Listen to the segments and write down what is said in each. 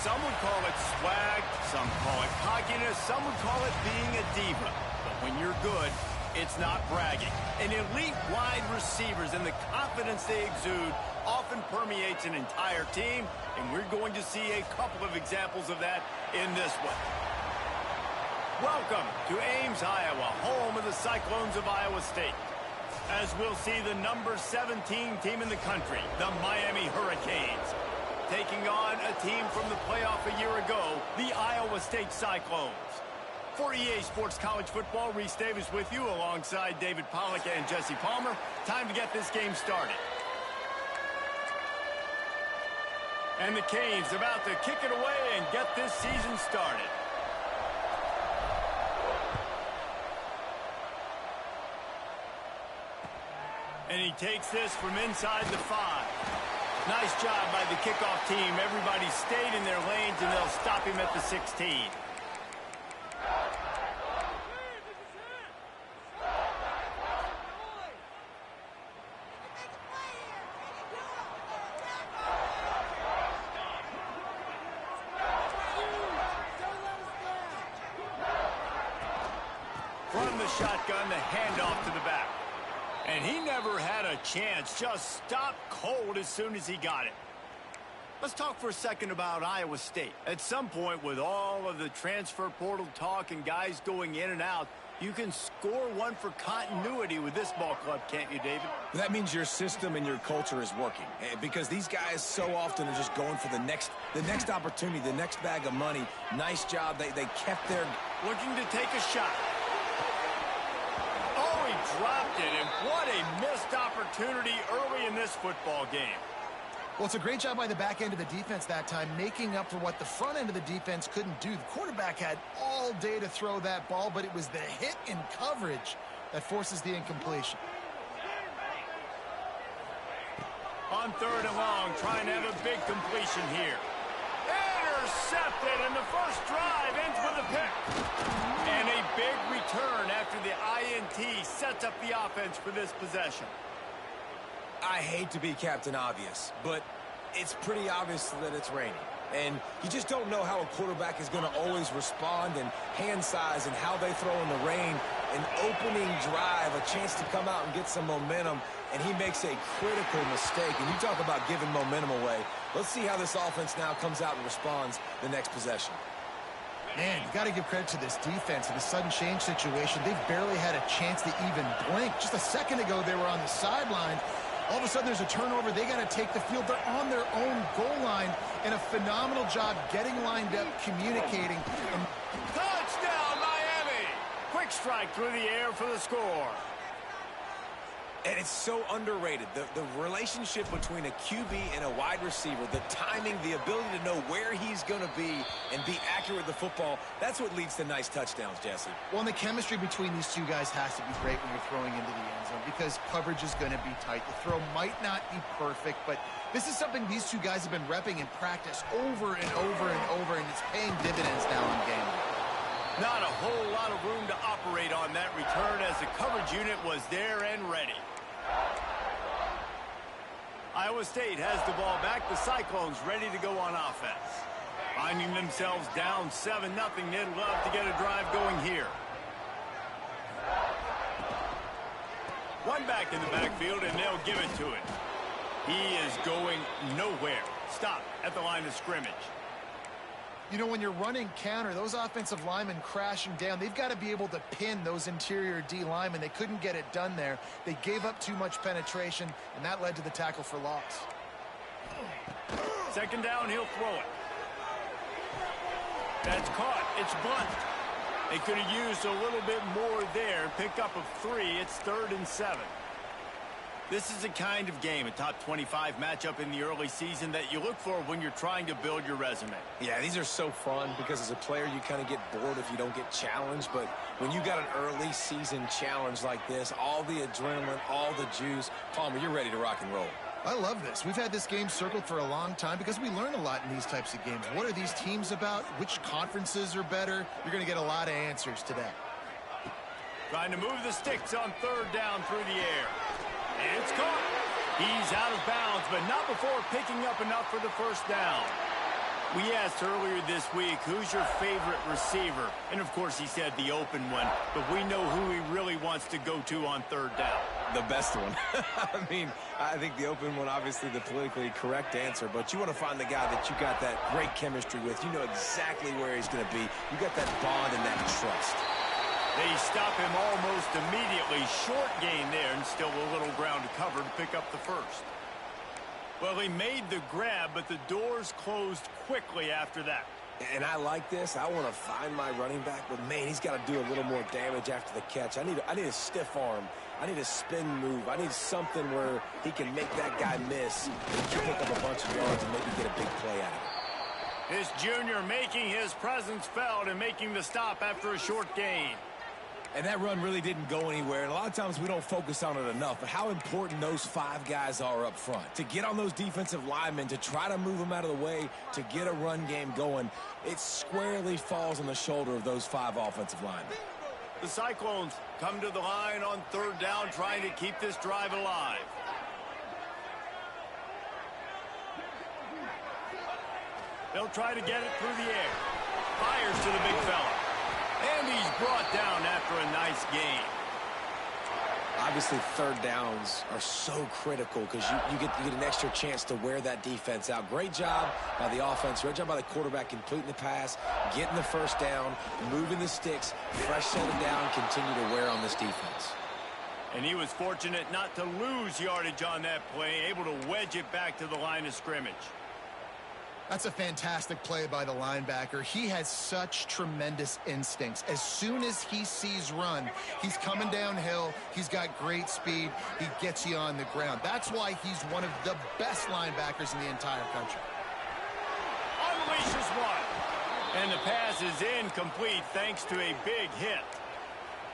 Some would call it swag, some call it cockiness, some would call it being a diva. But when you're good, it's not bragging. And elite wide receivers and the confidence they exude often permeates an entire team, and we're going to see a couple of examples of that in this one. Welcome to Ames, Iowa, home of the Cyclones of Iowa State. As we'll see the number 17 team in the country, the Miami Hurricanes, taking on a team from the playoff a year ago, the Iowa State Cyclones. For EA Sports College Football, Reese Davis with you alongside David Pollack and Jesse Palmer. Time to get this game started. And the Canes about to kick it away and get this season started. And he takes this from inside the 5. Nice job by the kickoff team. Everybody stayed in their lanes, and they'll stop him at the 16. From the shotgun, the handoff to the back. And he never had a chance, just stopped cold as soon as he got it. Let's talk for a second about Iowa State. At some point, with all of the transfer portal talk and guys going in and out, you can score one for continuity with this ball club, can't you, David? That means your system and your culture is working. Because these guys so often are just going for the next opportunity, the next bag of money. Nice job. They kept their... Looking to take a shot. Dropped it, and what a missed opportunity early in this football game. Well, it's a great job by the back end of the defense that time, making up for what the front end of the defense couldn't do. The quarterback had all day to throw that ball, but it was the hit in coverage that forces the incompletion. On 3rd and long, trying to have a big completion here. Intercepted, and the first drive ends with a pick. And a big return after the INT sets up the offense for this possession. I hate to be Captain Obvious, but it's pretty obvious that it's raining. And you just don't know how a quarterback is going to always respond, and hand size and how they throw in the rain. An opening drive, a chance to come out and get some momentum, and he makes a critical mistake. And you talk about giving momentum away. Let's see how this offense now comes out and responds the next possession. Man, you got to give credit to this defense. In the sudden change situation, they've barely had a chance to even blink. Just a second ago, they were on the sideline. All of a sudden, there's a turnover. They got to take the field. They're on their own goal line, and a phenomenal job getting lined up, communicating. And touchdown, Miami! Quick strike through the air for the score. And it's so underrated. The relationship between a QB and a wide receiver, the timing, the ability to know where he's going to be and be accurate with the football, that's what leads to nice touchdowns, Jesse. Well, and the chemistry between these two guys has to be great when you're throwing into the end zone because coverage is going to be tight. The throw might not be perfect, but this is something these two guys have been repping in practice over and over and over, and it's paying dividends now in game. Not a whole lot of room to operate on that return as the coverage unit was there and ready. Iowa State has the ball back. The Cyclones ready to go on offense. Finding themselves down 7-0. They'd love to get a drive going here. One back in the backfield, and they'll give it to him. He is going nowhere. Stop at the line of scrimmage. You know, when you're running counter, those offensive linemen crashing down, they've got to be able to pin those interior D linemen. They couldn't get it done there. They gave up too much penetration, and that led to the tackle for loss. 2nd down, he'll throw it. That's caught. It's bunt. They could have used a little bit more there. Pick up of 3. It's 3rd and 7. This is the kind of game, a top 25 matchup in the early season, that you look for when you're trying to build your resume. Yeah, these are so fun because as a player, you kind of get bored if you don't get challenged. But when you got an early season challenge like this, all the adrenaline, all the juice, Palmer, you're ready to rock and roll. I love this. We've had this game circled for a long time because we learn a lot in these types of games. What are these teams about? Which conferences are better? You're going to get a lot of answers today. Trying to move the sticks on 3rd down through the air. It's caught. He's out of bounds, but not before picking up enough for the 1st down. We asked earlier this week, who's your favorite receiver? And, of course, he said the open one, but we know who he really wants to go to on third down. The best one. I think the open one, obviously the politically correct answer, but you want to find the guy that you got that great chemistry with. You know exactly where he's going to be. You got that bond and that trust. They stop him almost immediately. Short gain there, and still a little ground to cover to pick up the first. Well, he made the grab, but the doors closed quickly after that. And I like this. I want to find my running back, but, man, he's got to do a little more damage after the catch. I need a stiff arm. I need a spin move. I need something where he can make that guy miss and pick up a bunch of yards and maybe get a big play out of it. This junior making his presence felt and making the stop after a short gain. And that run really didn't go anywhere, and a lot of times we don't focus on it enough, but how important those 5 guys are up front. To get on those defensive linemen, to try to move them out of the way, to get a run game going, it squarely falls on the shoulder of those 5 offensive linemen. The Cyclones come to the line on third down, trying to keep this drive alive. They'll try to get it through the air. Fires to the big fella. And he's brought down after a nice gain. Obviously, third downs are so critical because you get an extra chance to wear that defense out. Great job by the offense. Great job by the quarterback completing the pass, getting the first down, moving the sticks, fresh set it down, continue to wear on this defense. And he was fortunate not to lose yardage on that play, able to wedge it back to the line of scrimmage. That's a fantastic play by the linebacker. He has such tremendous instincts. As soon as he sees run, he's coming downhill. He's got great speed. He gets you on the ground. That's why he's one of the best linebackers in the entire country. Unleashes one. And the pass is incomplete thanks to a big hit.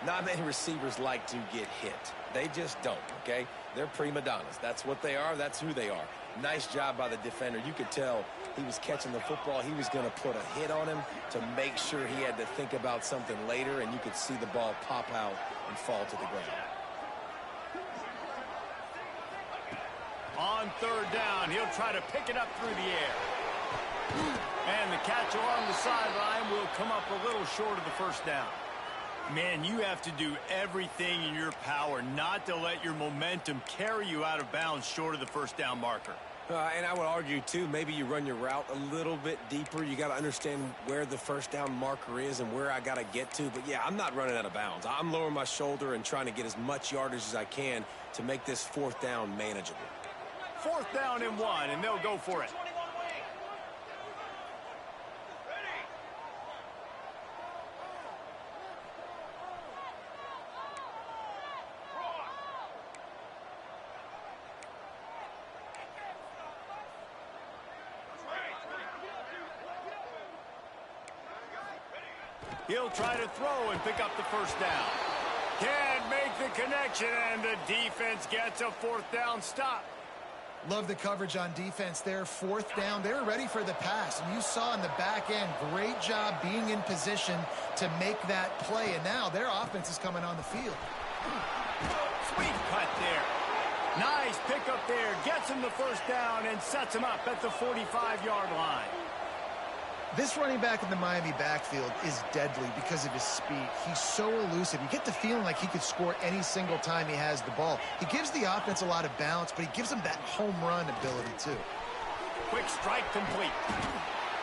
Not many receivers like to get hit. They just don't, okay? They're prima donnas. That's what they are. That's who they are. Nice job by the defender. You could tell he was catching the football. He was going to put a hit on him to make sure he had to think about something later, and you could see the ball pop out and fall to the ground. On third down, he'll try to pick it up through the air. And the catch along the sideline will come up a little short of the first down. Man, you have to do everything in your power not to let your momentum carry you out of bounds short of the first down marker. And I would argue, too, maybe you run your route a little bit deeper. You got to understand where the first down marker is and where I got to get to. But, yeah, I'm not running out of bounds. I'm lowering my shoulder and trying to get as much yardage as I can to make this fourth down manageable. Fourth down and 1, and they'll go for it. He'll try to throw and pick up the first down. Can't make the connection, and the defense gets a fourth down stop. Love the coverage on defense there. Fourth down. They were ready for the pass. And you saw in the back end, great job being in position to make that play. And now their offense is coming on the field. Sweet cut there. Nice pickup there. Gets him the first down and sets him up at the 45-yard line. This running back in the Miami backfield is deadly because of his speed. He's so elusive. You get the feeling like he could score any single time he has the ball. He gives the offense a lot of balance, but he gives them that home run ability, too. Quick strike complete.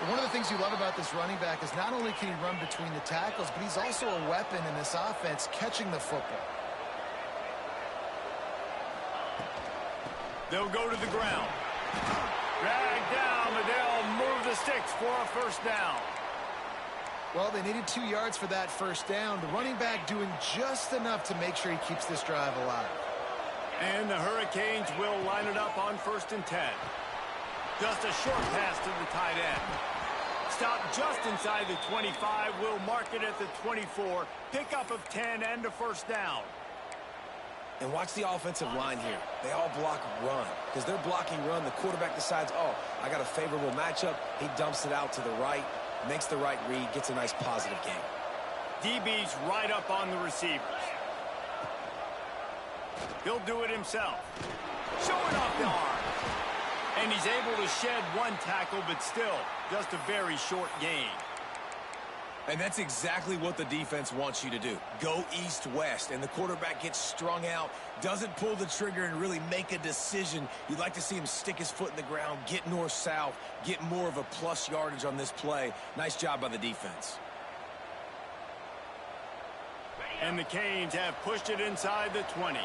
One of the things you love about this running back is not only can he run between the tackles, but he's also a weapon in this offense catching the football. They'll go to the ground. Drag down, but they'll move the sticks for a first down. Well, they needed 2 yards for that first down. The running back doing just enough to make sure he keeps this drive alive. And the Hurricanes will line it up on 1st and 10. Just a short pass to the tight end. Stop just inside the 25. We'll mark it at the 24. Pickup of 10 and a first down. And watch the offensive line here. They all block run. Because they're blocking run, the quarterback decides, oh, I got a favorable matchup. He dumps it out to the right, makes the right read, gets a nice positive gain. DB's right up on the receivers. He'll do it himself. Showing off the arm. And he's able to shed one tackle, but still, just a very short gain. And that's exactly what the defense wants you to do. Go east-west, and the quarterback gets strung out, doesn't pull the trigger and really make a decision. You'd like to see him stick his foot in the ground, get north-south, get more of a plus yardage on this play. Nice job by the defense. And the Canes have pushed it inside the 20.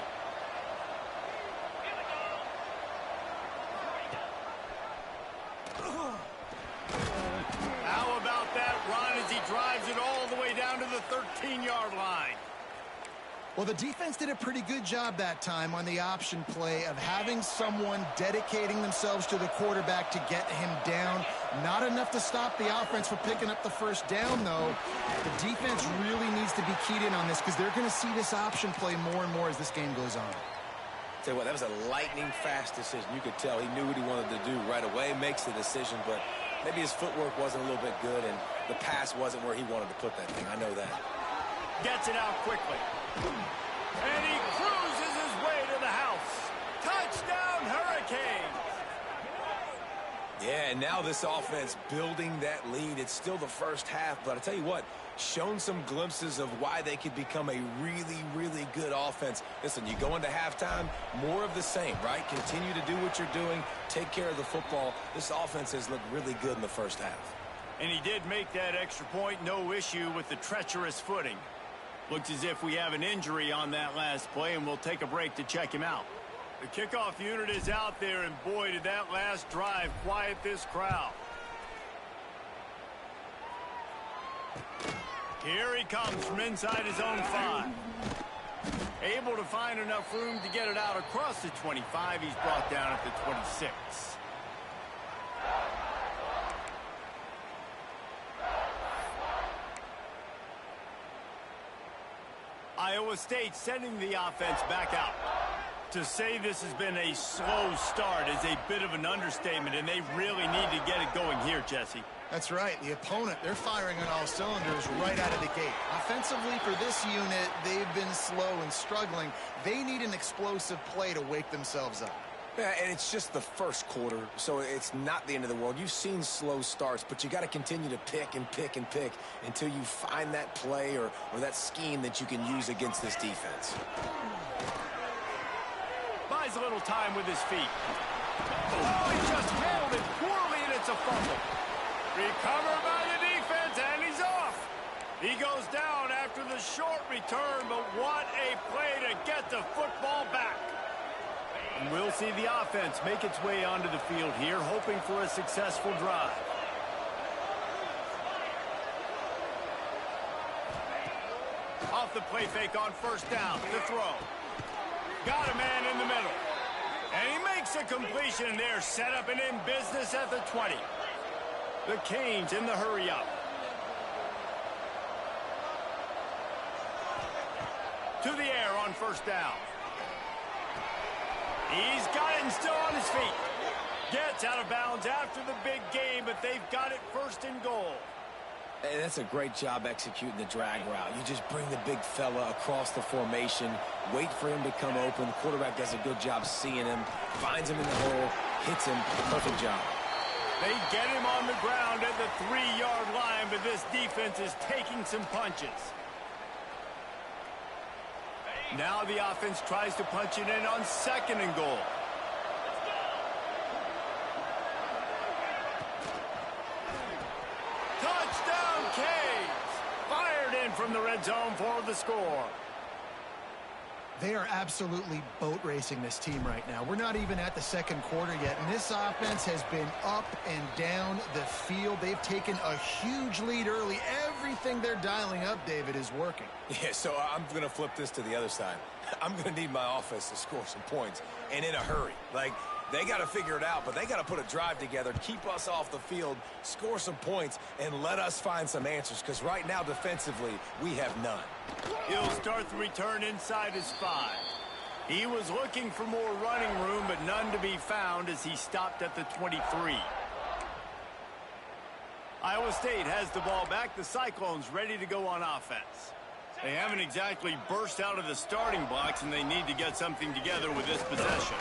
How about that run as he drives it all the way down to the 13-yard line? Well, the defense did a pretty good job that time on the option play of having someone dedicating themselves to the quarterback to get him down. Not enough to stop the offense from picking up the first down, though. The defense really needs to be keyed in on this because they're going to see this option play more and more as this game goes on. Tell you what, that was a lightning-fast decision. You could tell he knew what he wanted to do right away, makes the decision, but maybe his footwork wasn't a little bit good, and the pass wasn't where he wanted to put that thing. I know that. Gets it out quickly. And he cruises his way to the house. Touchdown, Hurricanes! Yeah, and now this offense building that lead. It's still the first half, but I tell you what, shown some glimpses of why they could become a really, really good offense. Listen, you go into halftime, more of the same, right? Continue to do what you're doing, take care of the football. This offense has looked really good in the first half. And he did make that extra point, no issue with the treacherous footing. Looks as if we have an injury on that last play, and we'll take a break to check him out. The kickoff unit is out there, and boy, did that last drive quiet this crowd. Here he comes from inside his own 5. Able to find enough room to get it out across the 25. He's brought down at the 26. Iowa State sending the offense back out. To say this has been a slow start is a bit of an understatement, and they really need to get it going here, Jesse. That's right. The opponent, they're firing on all cylinders right out of the gate. Offensively for this unit, they've been slow and struggling. They need an explosive play to wake themselves up. Yeah, and it's just the first quarter, so it's not the end of the world. You've seen slow starts, but you got to continue to pick and pick and pick until you find that play or that scheme that you can use against this defense. Buys a little time with his feet. Oh, he just handled it poorly, and it's a fumble. Recovered by the defense, and he's off. He goes down after the short return, but what a play to get the football back. And we'll see the offense make its way onto the field here, hoping for a successful drive. Off the play fake on first down. The throw. Got a man in the middle. And he makes a completion there. Set up and in business at the 20. The Canes in the hurry up. To the air on first down. He's got it and still on his feet. Gets out of bounds after the big game, but they've got it first and goal. Hey, that's a great job executing the drag route. You just bring the big fella across the formation, wait for him to come open. The quarterback does a good job seeing him, finds him in the hole, hits him. Perfect job. They get him on the ground at the 3-yard line, but this defense is taking some punches. Now the offense tries to punch it in on second and goal. Touchdown, Canes! Fired in from the red zone for the score. They are absolutely boat racing this team right now. We're not even at the second quarter yet, and this offense has been up and down the field. They've taken a huge lead early. Everything they're dialing up, David, is working. Yeah, so I'm going to flip this to the other side. I'm going to need my offense to score some points, and in a hurry. Like, they got to figure it out, but they got to put a drive together, keep us off the field, score some points, and let us find some answers, because right now, defensively, we have none. He'll start the return inside his 5. He was looking for more running room, but none to be found as he stopped at the 23. Iowa State has the ball back. The Cyclones ready to go on offense. They haven't exactly burst out of the starting blocks, and they need to get something together with this possession.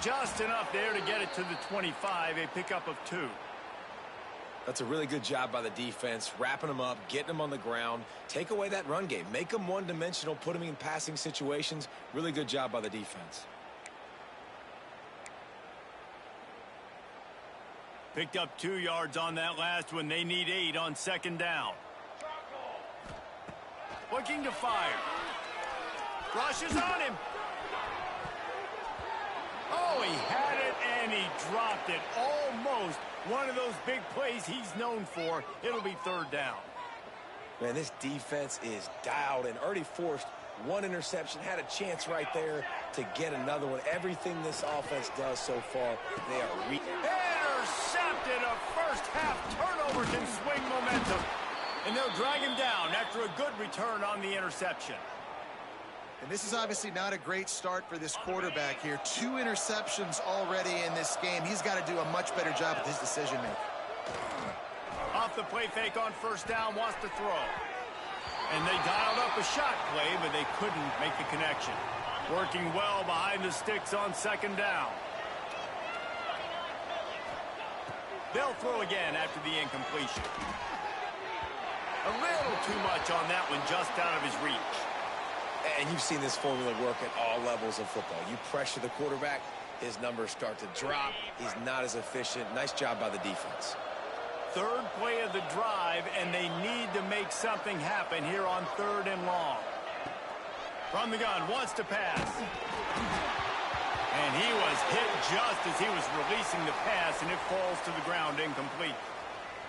Just enough there to get it to the 25, a pickup of 2. That's a really good job by the defense, wrapping them up, getting them on the ground. Take away that run game. Make them one-dimensional, put them in passing situations. Really good job by the defense. Picked up 2 yards on that last one. They need 8 on 2nd down. Looking to fire. Rushes on him. Oh, he had it and he dropped it. Almost one of those big plays he's known for. It'll be 3rd down. Man, this defense is dialed and already forced 1 interception. Had a chance right there to get another one. Everything this offense does so far, they are intercepted. A first-half turnover can swing momentum. And they'll drag him down after a good return on the interception. And this is obviously not a great start for this quarterback here. 2 interceptions already in this game. He's got to do a much better job with his decision-making. Off the play fake on 1st down, wants to throw. And they dialed up a shot play, but they couldn't make the connection. Working well behind the sticks on 2nd down. They'll throw again after the incompletion. A little too much on that one, just out of his reach. And you've seen this formula work at all levels of football. You pressure the quarterback, his numbers start to drop. He's not as efficient. Nice job by the defense. 3rd play of the drive, and they need to make something happen here on 3rd and long. From the gun, wants to pass. And he was hit just as he was releasing the pass, and it falls to the ground incomplete.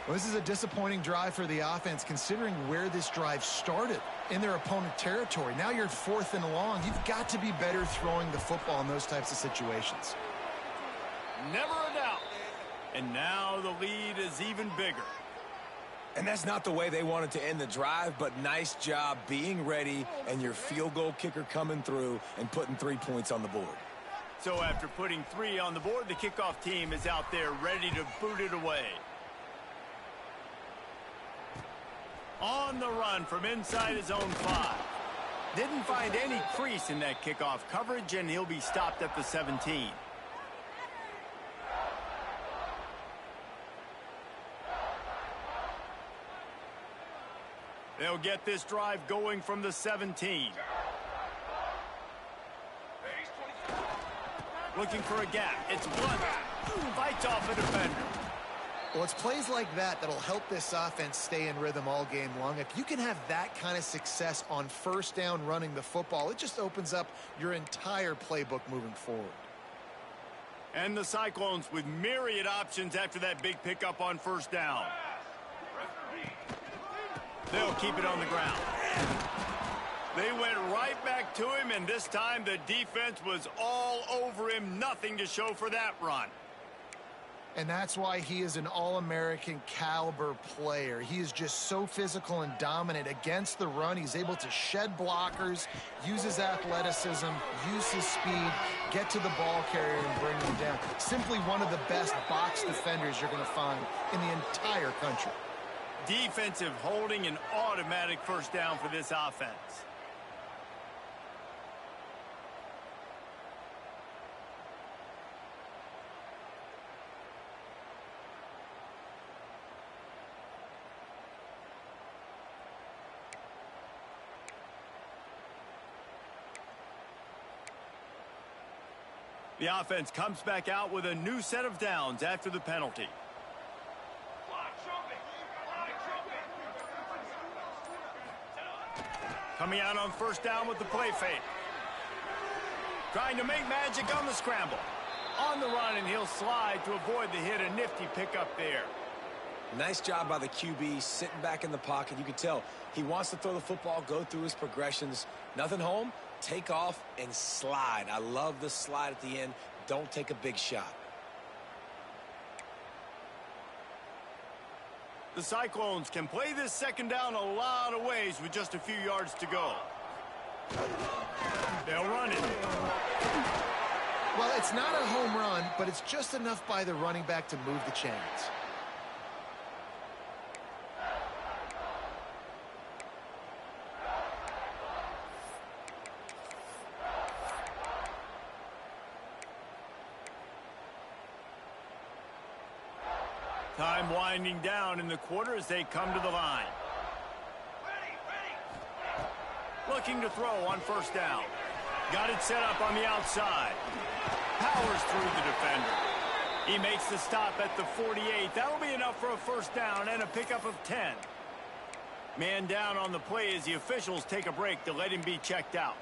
Well, this is a disappointing drive for the offense, considering where this drive started in their opponent territory. Now you're at 4th and long. You've got to be better throwing the football in those types of situations. Never a doubt. And now the lead is even bigger. And that's not the way they wanted to end the drive, but nice job being ready and your field goal kicker coming through and putting 3 points on the board. So after putting 3 on the board, the kickoff team is out there ready to boot it away. On the run from inside his own 5. Didn't find any crease in that kickoff coverage, and he'll be stopped at the 17. They'll get this drive going from the 17. Looking for a gap. It's Blunt. Fights off a defender. Well, it's plays like that that'll help this offense stay in rhythm all game long. If you can have that kind of success on 1st down running the football, it just opens up your entire playbook moving forward. And the Cyclones with myriad options after that big pickup on 1st down. They'll keep it on the ground. They went right back to him, and this time the defense was all over him. Nothing to show for that run. And that's why he is an All-American caliber player. He is just so physical and dominant against the run. He's able to shed blockers, use his athleticism, use his speed, get to the ball carrier and bring him down. Simply one of the best box defenders you're going to find in the entire country. Defensive holding, an automatic 1st down for this offense. The offense comes back out with a new set of downs after the penalty. Coming out on 1st down with the play fake. Trying to make magic on the scramble. On the run, and he'll slide to avoid the hit. A nifty pickup there. Nice job by the QB, sitting back in the pocket. You can tell he wants to throw the football, go through his progressions. Nothing home, take off, and slide. I love the slide at the end. Don't take a big shot. The Cyclones can play this 2nd down a lot of ways with just a few yards to go. They'll run it. Well, it's not a home run, but it's just enough by the running back to move the chains. Time winding down in the quarter as they come to the line. Looking to throw on first down. Got it set up on the outside. Powers through the defender. He makes the stop at the 48. That'll be enough for a first down and a pickup of 10. Man down on the play as the officials take a break to let him be checked out.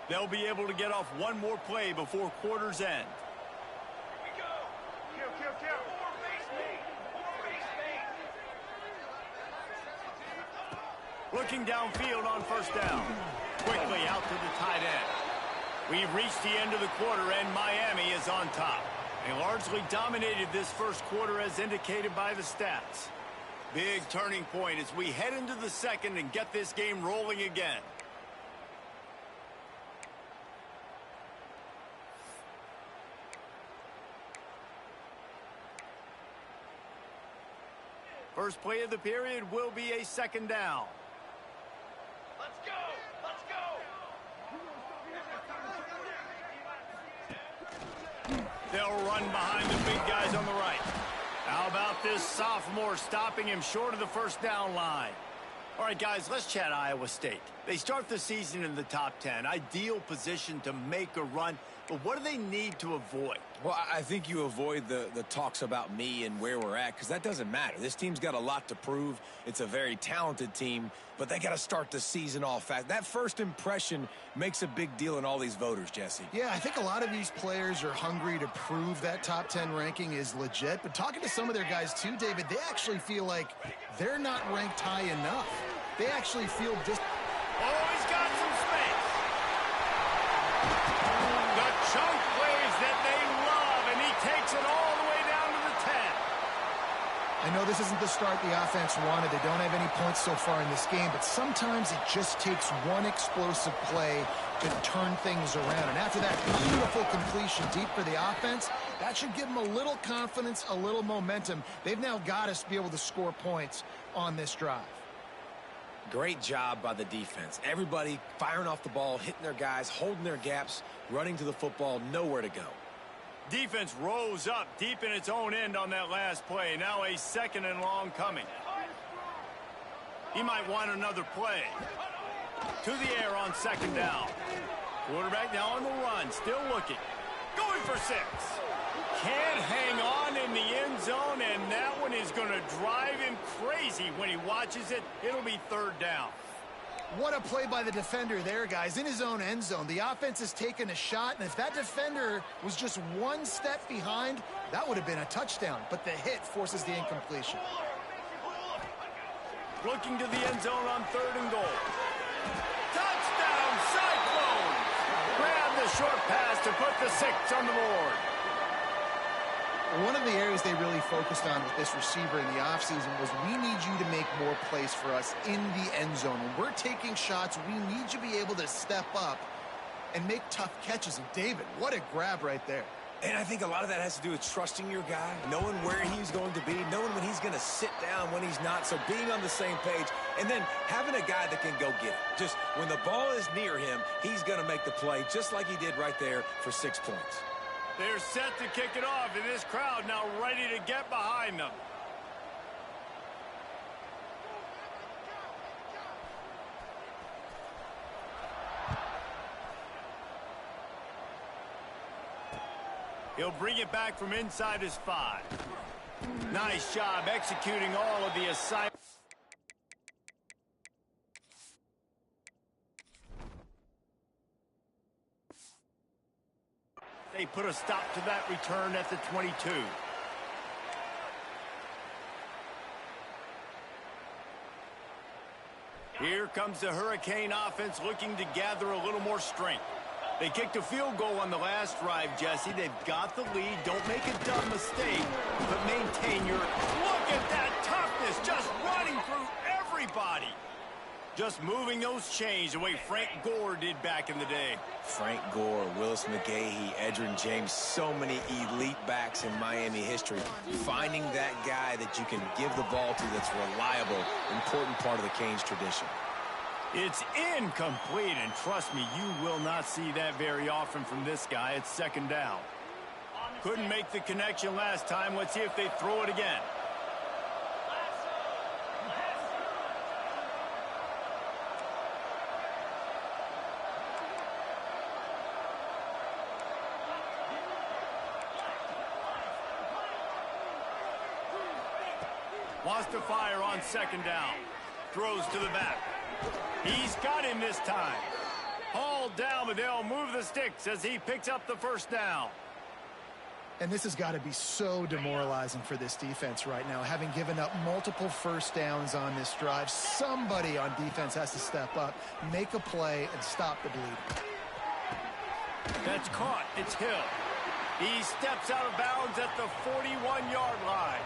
They'll be able to get off one more play before quarter's end. Here we go. Kill. More base main. Looking downfield on first down. Quickly out to the tight end. We've reached the end of the quarter, and Miami is on top. They largely dominated this first quarter as indicated by the stats. Big turning point as we head into the second and get this game rolling again. First play of the period will be a second down. Let's go. They'll run behind the big guys on the right. How about this sophomore stopping him short of the first down line? All right, guys, let's chat Iowa State. They start the season in the top 10. Ideal position to make a run. But what do they need to avoid? Well, I think you avoid the talks about me and where we're at, because that doesn't matter. This team's got a lot to prove. It's a very talented team, but they got to start the season off fast. That first impression makes a big deal in all these voters, Jesse. Yeah, I think a lot of these players are hungry to prove that top 10 ranking is legit. But talking to some of their guys too, David, they actually feel like they're not ranked high enough. They actually feel Oh, he's got some space. The chunk plays that they love, and he takes it all the way down to the 10. I know this isn't the start the offense wanted. They don't have any points so far in this game, but sometimes it just takes one explosive play to turn things around. And after that beautiful completion deep for the offense, that should give them a little confidence, a little momentum. They've now got to be able to score points on this drive. Great job by the defense. Everybody firing off the ball, hitting their guys, holding their gaps, running to the football, nowhere to go. Defense rose up deep in its own end on that last play. Now a second and long coming. He might want another play. To the air on second down. Quarterback now on the run, still looking. Going for 6. Can't hang on in the end zone, and that one is going to drive him crazy when he watches it. It'll be third down. What a play by the defender there, guys. In his own end zone, the offense has taken a shot, and if that defender was just one step behind, that would have been a touchdown. But the hit forces the incompletion. Looking to the end zone on third and goal. Touchdown, Cyclones! Grab the short pass to put the 6 on the board. One of the areas they really focused on with this receiver in the offseason was we need you to make more plays for us in the end zone. When we're taking shots, we need you to be able to step up and make tough catches. And David, what a grab right there. And I think a lot of that has to do with trusting your guy, knowing where he's going to be, knowing when he's going to sit down, when he's not. So being on the same page, and then having a guy that can go get it. Just when the ball is near him, he's going to make the play, just like he did right there for 6 points. They're set to kick it off, and this crowd now ready to get behind them. He'll bring it back from inside his 5. Nice job executing all of the assignments. They put a stop to that return at the 22. Here comes the Hurricane offense looking to gather a little more strength. They kicked a field goal on the last drive, Jesse. They've got the lead. Don't make a dumb mistake, but maintain your... Look at that toughness, just running through everybody. Just moving those chains the way Frank Gore did back in the day. Frank Gore, Willis McGahee, Edgerrin James, so many elite backs in Miami history. Finding that guy that you can give the ball to that's reliable, important part of the Canes tradition. It's incomplete, and trust me, you will not see that very often from this guy. It's second down. Couldn't make the connection last time. Let's see if they throw it again. Wants to fire on second down. Throws to the back. He's got him this time. Hauled down, but they'll move the sticks as he picks up the first down. And this has got to be so demoralizing for this defense right now, having given up multiple first downs on this drive. Somebody on defense has to step up, make a play, and stop the bleeding. That's caught. It's Hill. He steps out of bounds at the 41-yard line.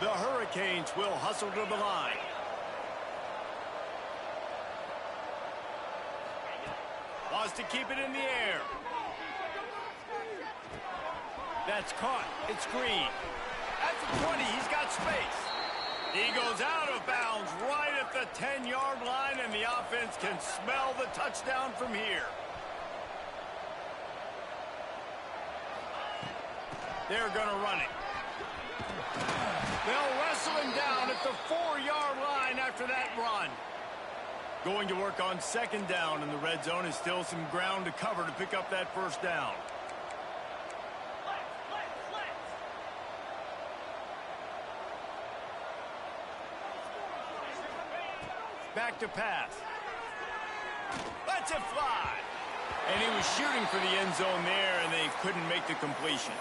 The Hurricanes will hustle to the line. Wants to keep it in the air. That's caught. It's Green. At the 20, he's got space. He goes out of bounds right at the 10-yard line, and the offense can smell the touchdown from here. They're going to run it. They'll wrestle him down at the 4-yard line after that run. Going to work on second down in the red zone. Is still some ground to cover to pick up that first down. Back to pass. Lets it fly. And he was shooting for the end zone there, and they couldn't make the completion.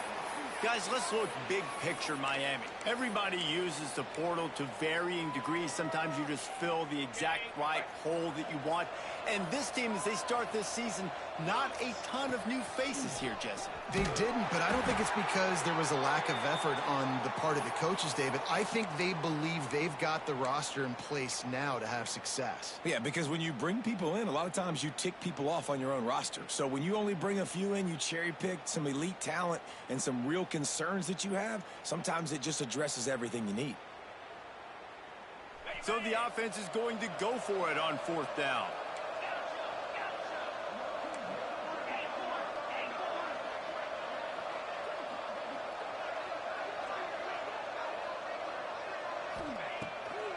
Guys, let's look big picture Miami. Everybody uses the portal to varying degrees. Sometimes you just fill the exact right hole that you want. And this team, as they start this season, not a ton of new faces here, Jesse. They didn't, but I don't think it's because there was a lack of effort on the part of the coaches, David. I think they believe they've got the roster in place now to have success. Yeah, because when you bring people in, a lot of times you tick people off on your own roster. So when you only bring a few in, you cherry-pick some elite talent and some real concerns that you have, sometimes it just addresses everything you need. So the offense is going to go for it on fourth down.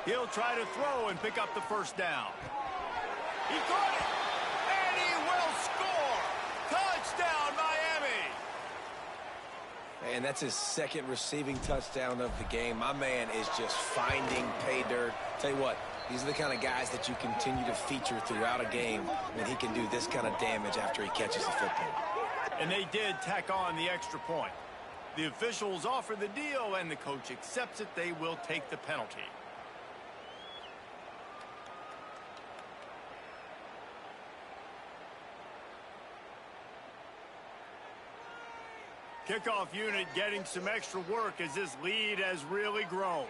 He'll try to throw and pick up the first down. He caught it, and he will score. Touchdown, Miami. And that's his second receiving touchdown of the game. My man is just finding pay dirt. Tell you what, these are the kind of guys that you continue to feature throughout a game when he can do this kind of damage after he catches the football. And they did tack on the extra point. The officials offer the deal, and the coach accepts it. They will take the penalty. Kickoff unit getting some extra work as this lead has really grown.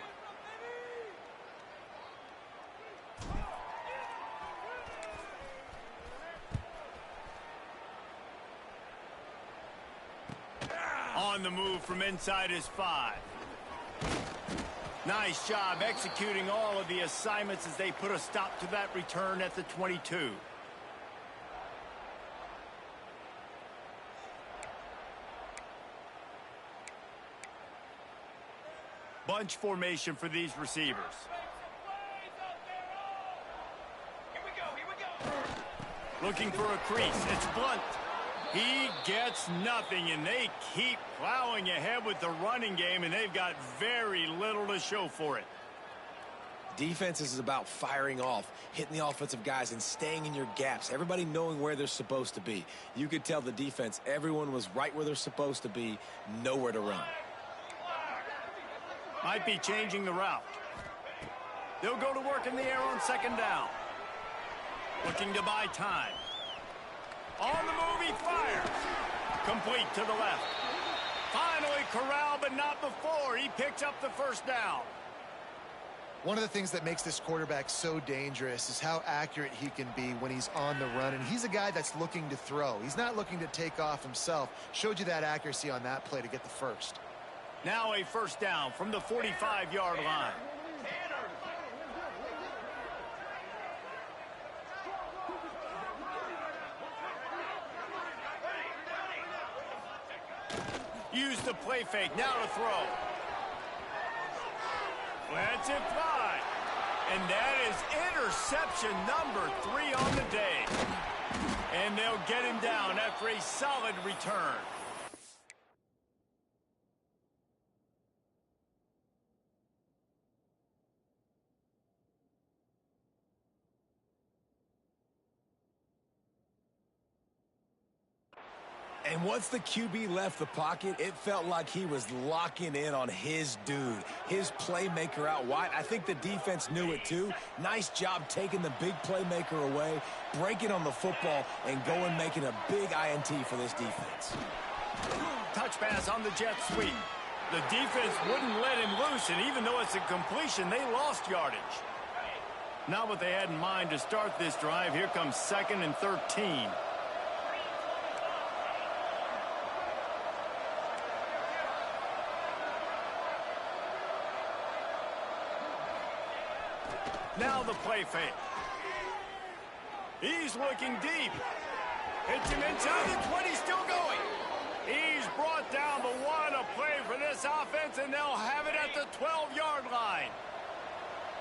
On the move from inside his 5. Nice job executing all of the assignments as they put a stop to that return at the 22. Bunch formation for these receivers. Looking for a crease. It's Blunt. He gets nothing, and they keep plowing ahead with the running game, and they've got very little to show for it. Defense is about firing off, hitting the offensive guys, and staying in your gaps. Everybody knowing where they're supposed to be. You could tell the defense, everyone was right where they're supposed to be, nowhere to run. Might be changing the route. They'll go to work in the air on second down. Looking to buy time. On the move, he fires. Complete to the left. Finally corralled, but not before. He picks up the first down. One of the things that makes this quarterback so dangerous is how accurate he can be when he's on the run. And he's a guy that's looking to throw. He's not looking to take off himself. Showed you that accuracy on that play to get the first. Now a first down from the 45-yard line. Use the play fake. Now to throw. Lets it fly. And that is interception number 3 on the day. And they'll get him down after a solid return. And once the QB left the pocket, it felt like he was locking in on his dude, his playmaker out wide. I think the defense knew it too. Nice job taking the big playmaker away, breaking on the football, and going making a big INT for this defense. Touch pass on the jet sweep. The defense wouldn't let him loose, and even though it's a completion, they lost yardage. Not what they had in mind to start this drive. Here comes 2nd and 13. Now the play fake. He's looking deep. Hits him inside the 20, still going. He's brought down, but what a play for this offense, and they'll have it at the 12-yard line.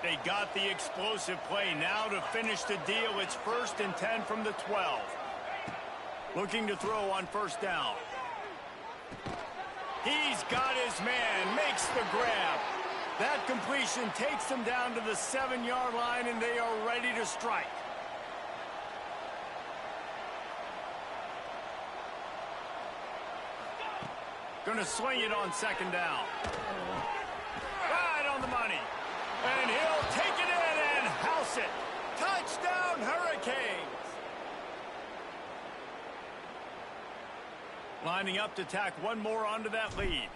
They got the explosive play. Now to finish the deal, it's 1st and 10 from the 12. Looking to throw on 1st down. He's got his man, makes the grab. That completion takes them down to the 7-yard line, and they are ready to strike. Gonna swing it on 2nd down. Right on the money. And he'll take it in and house it. Touchdown, Hurricanes. Lining up to tack one more onto that lead.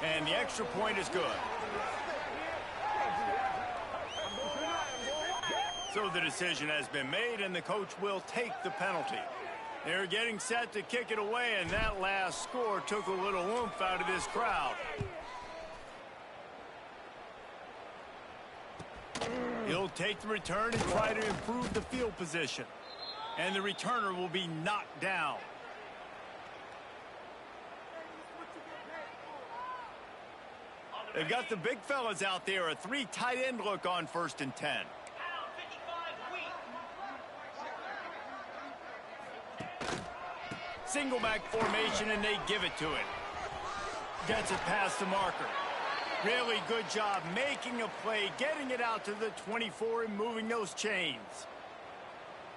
And the extra point is good. So the decision has been made, and the coach will take the penalty. They're getting set to kick it away, and that last score took a little oomph out of this crowd. He'll take the return and try to improve the field position. And the returner will be knocked down. They've got the big fellas out there. A 3 tight end look on 1st and 10. Single back formation, and they give it to it. Gets it past the marker. Really good job making a play, getting it out to the 24 and moving those chains.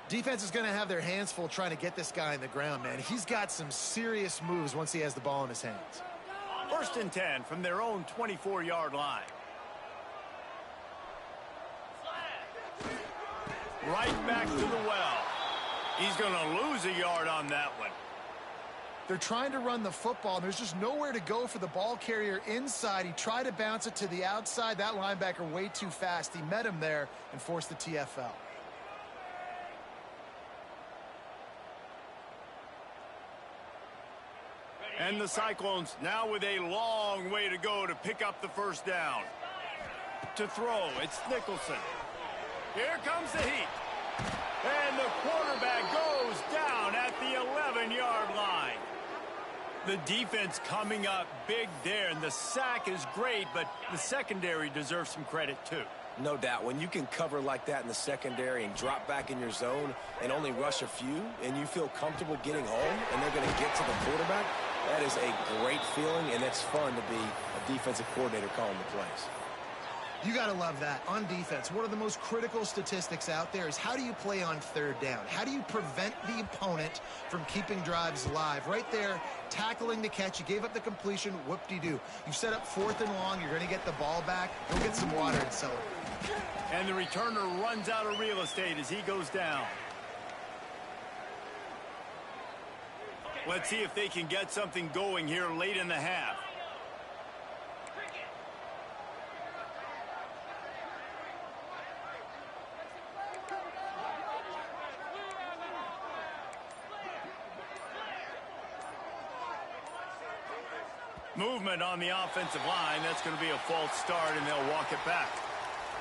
Defense is going to have their hands full trying to get this guy in the ground, man. He's got some serious moves once he has the ball in his hands. 1st and 10 from their own 24-yard line. Right back to the well. He's going to lose a yard on that one. They're trying to run the football, and there's just nowhere to go for the ball carrier inside. He tried to bounce it to the outside. That linebacker way too fast. He met him there and forced the TFL. And the Cyclones now with a long way to go to pick up the 1st down. To throw, it's Nicholson. Here comes the heat. And the quarterback goes down at the 11-yard line. The defense coming up big there, and the sack is great, but the secondary deserves some credit too. No doubt. When you can cover like that in the secondary and drop back in your zone and only rush a few, and you feel comfortable getting home, and they're going to get to the quarterback, that is a great feeling, and it's fun to be a defensive coordinator calling the plays. You got to love that. On defense, one of the most critical statistics out there is how do you play on 3rd down? How do you prevent the opponent from keeping drives alive? Right there, tackling the catch. You gave up the completion. Whoop-de-doo. You set up 4th and long. You're going to get the ball back. Go get some water and celebrate. And the returner runs out of real estate as he goes down. Let's see if they can get something going here late in the half. Movement on the offensive line. That's going to be a false start, and they'll walk it back.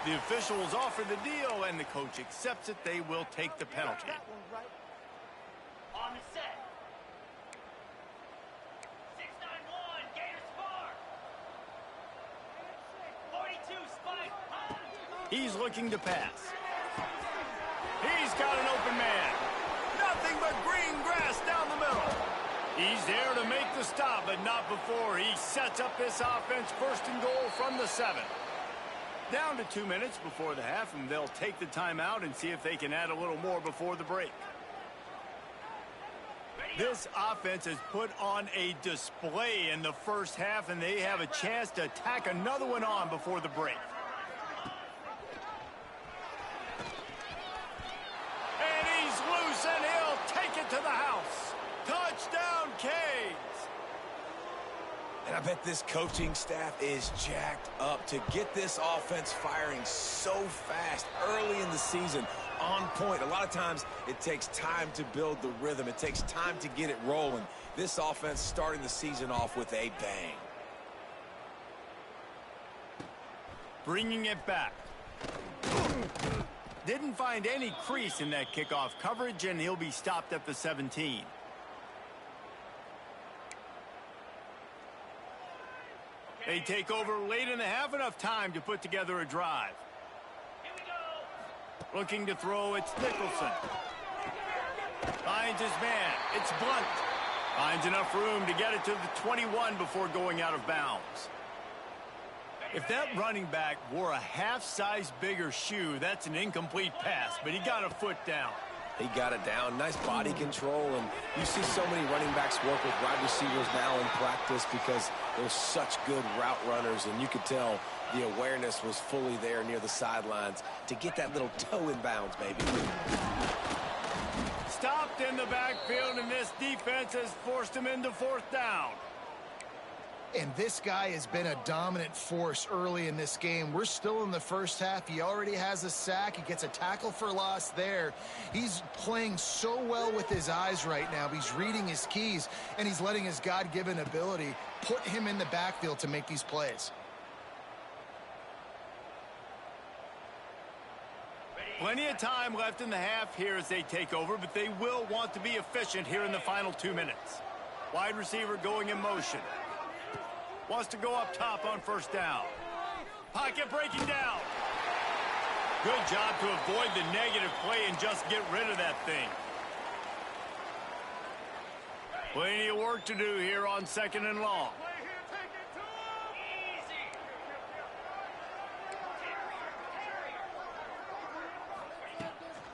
The officials offer the deal, and the coach accepts it. They will take the penalty. He's looking to pass. He's got an open man. Nothing but green grass down the middle. He's there to make the stop, but not before he sets up this offense first and goal from the 7. Down to 2 minutes before the half, and they'll take the timeout and see if they can add a little more before the break. This offense has put on a display in the first half, and they have a chance to tack another one on before the break. And he's loose, and he'll take it to the house. Touchdown, Canes! And I bet this coaching staff is jacked up to get this offense firing so fast early in the season, on point. A lot of times it takes time to build the rhythm. It takes time to get it rolling. This offense starting the season off with a bang. Bringing it back. Didn't find any crease in that kickoff coverage, and he'll be stopped at the 17. They take over late in the half, enough time to put together a drive. Looking to throw, it's Nicholson. Finds his man, it's Blunt. Finds enough room to get it to the 21 before going out of bounds. If that running back wore a half-size bigger shoe, that's an incomplete pass, but he got a foot down. He got it down. Nice body control. And you see so many running backs work with wide receivers now in practice because they're such good route runners. And you could tell the awareness was fully there near the sidelines to get that little toe in bounds, baby. Stopped in the backfield, and this defense has forced him into 4th down. And this guy has been a dominant force early in this game. We're still in the first half. He already has a sack. He gets a tackle for loss there. He's playing so well with his eyes right now. He's reading his keys, and he's letting his God-given ability put him in the backfield to make these plays. Plenty of time left in the half here as they take over, but they will want to be efficient here in the final 2 minutes. Wide receiver going in motion. Wants to go up top on 1st down. Pocket breaking down. Good job to avoid the negative play and just get rid of that thing. Plenty of work to do here on 2nd and long.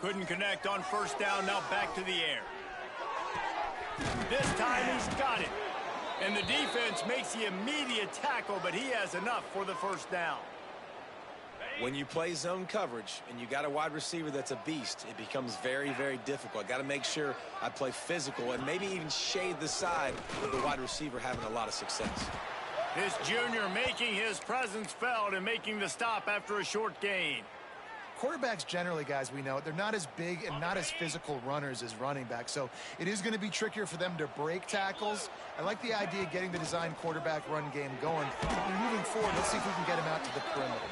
Couldn't connect on 1st down, now back to the air. This time he's got it. And the defense makes the immediate tackle, but he has enough for the 1st down. When you play zone coverage and you got a wide receiver that's a beast, it becomes very, very difficult. Got to make sure I play physical and maybe even shade the side with the wide receiver having a lot of success. This junior making his presence felt and making the stop after a short gain. Quarterbacks generally, guys, we know, they're not as big and not as physical runners as running backs, so it is going to be trickier for them to break tackles. I like the idea of getting the design quarterback run game going. Moving forward, let's see if we can get him out to the perimeter.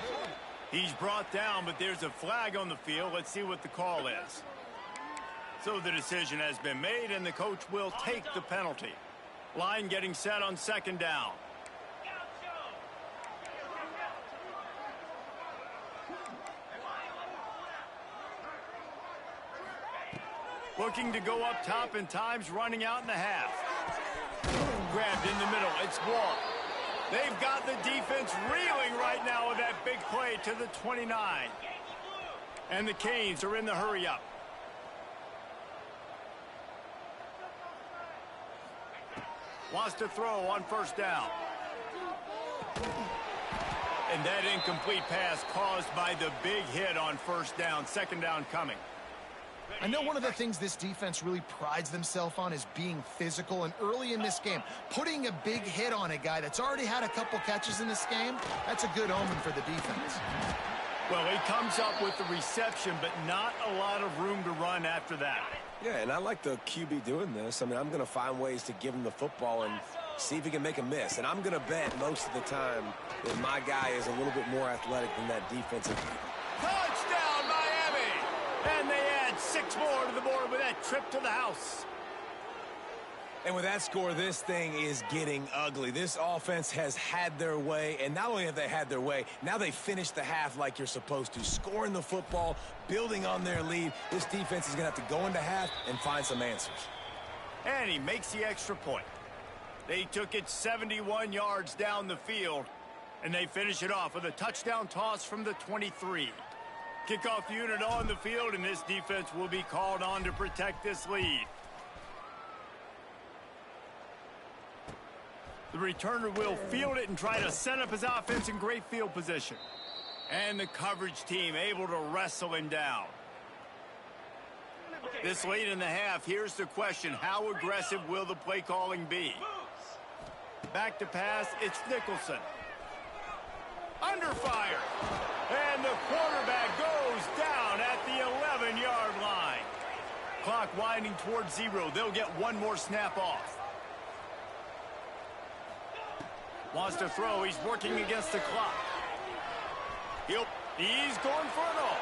He's brought down, but there's a flag on the field. Let's see what the call is. So the decision has been made, and the coach will take the penalty. Line getting set on 2nd down. Looking to go up top, and time's running out in the half. Grabbed in the middle. It's Wall. They've got the defense reeling right now with that big play to the 29. And the Canes are in the hurry-up. Wants to throw on 1st down. And that incomplete pass caused by the big hit on 1st down. 2nd down coming. I know one of the things this defense really prides themselves on is being physical, and early in this game, putting a big hit on a guy that's already had a couple catches in this game, that's a good omen for the defense. Well, he comes up with the reception, but not a lot of room to run after that. Yeah, and I like the QB doing this. I mean, I'm going to find ways to give him the football and see if he can make a miss. And I'm going to bet most of the time that my guy is a little bit more athletic than that defensive. Touchdown, Miami! And they add 6 more to the board with that trip to the house. And with that score, this thing is getting ugly. This offense has had their way, and not only have they had their way, now they finished the half like you're supposed to, scoring the football, building on their lead. This defense is going to have to go into half and find some answers. And he makes the extra point. They took it 71 yards down the field, and they finish it off with a touchdown toss from the 23. Kickoff unit on the field, and this defense will be called on to protect this lead. The returner will field it and try to set up his offense in great field position. And the coverage team able to wrestle him down. This late in the half, here's the question. How aggressive will the play calling be? Back to pass, it's Nicholson. Under fire. And the quarterback goes down at the 11-yard line. Clock winding towards 0. They'll get one more snap off. Wants to throw. He's working against the clock. He's going for it all.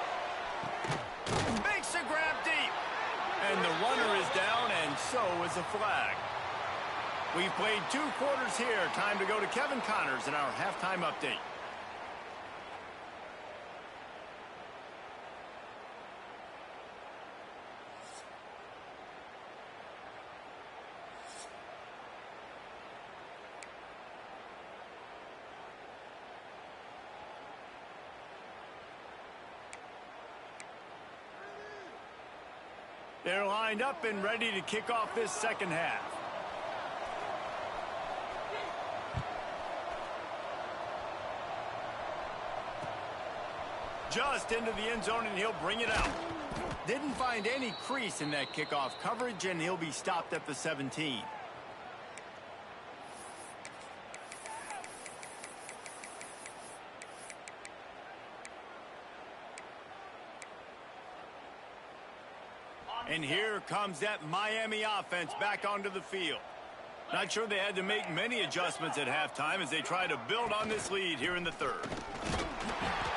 Makes a grab deep. And the runner is down, and so is a flag. We've played 2 quarters here. Time to go to Kevin Connors in our halftime update. They're lined up and ready to kick off this second half. Just into the end zone, and he'll bring it out. Didn't find any crease in that kickoff coverage, and he'll be stopped at the 17. And here comes that Miami offense back onto the field. Not sure they had to make many adjustments at halftime as they try to build on this lead here in the third.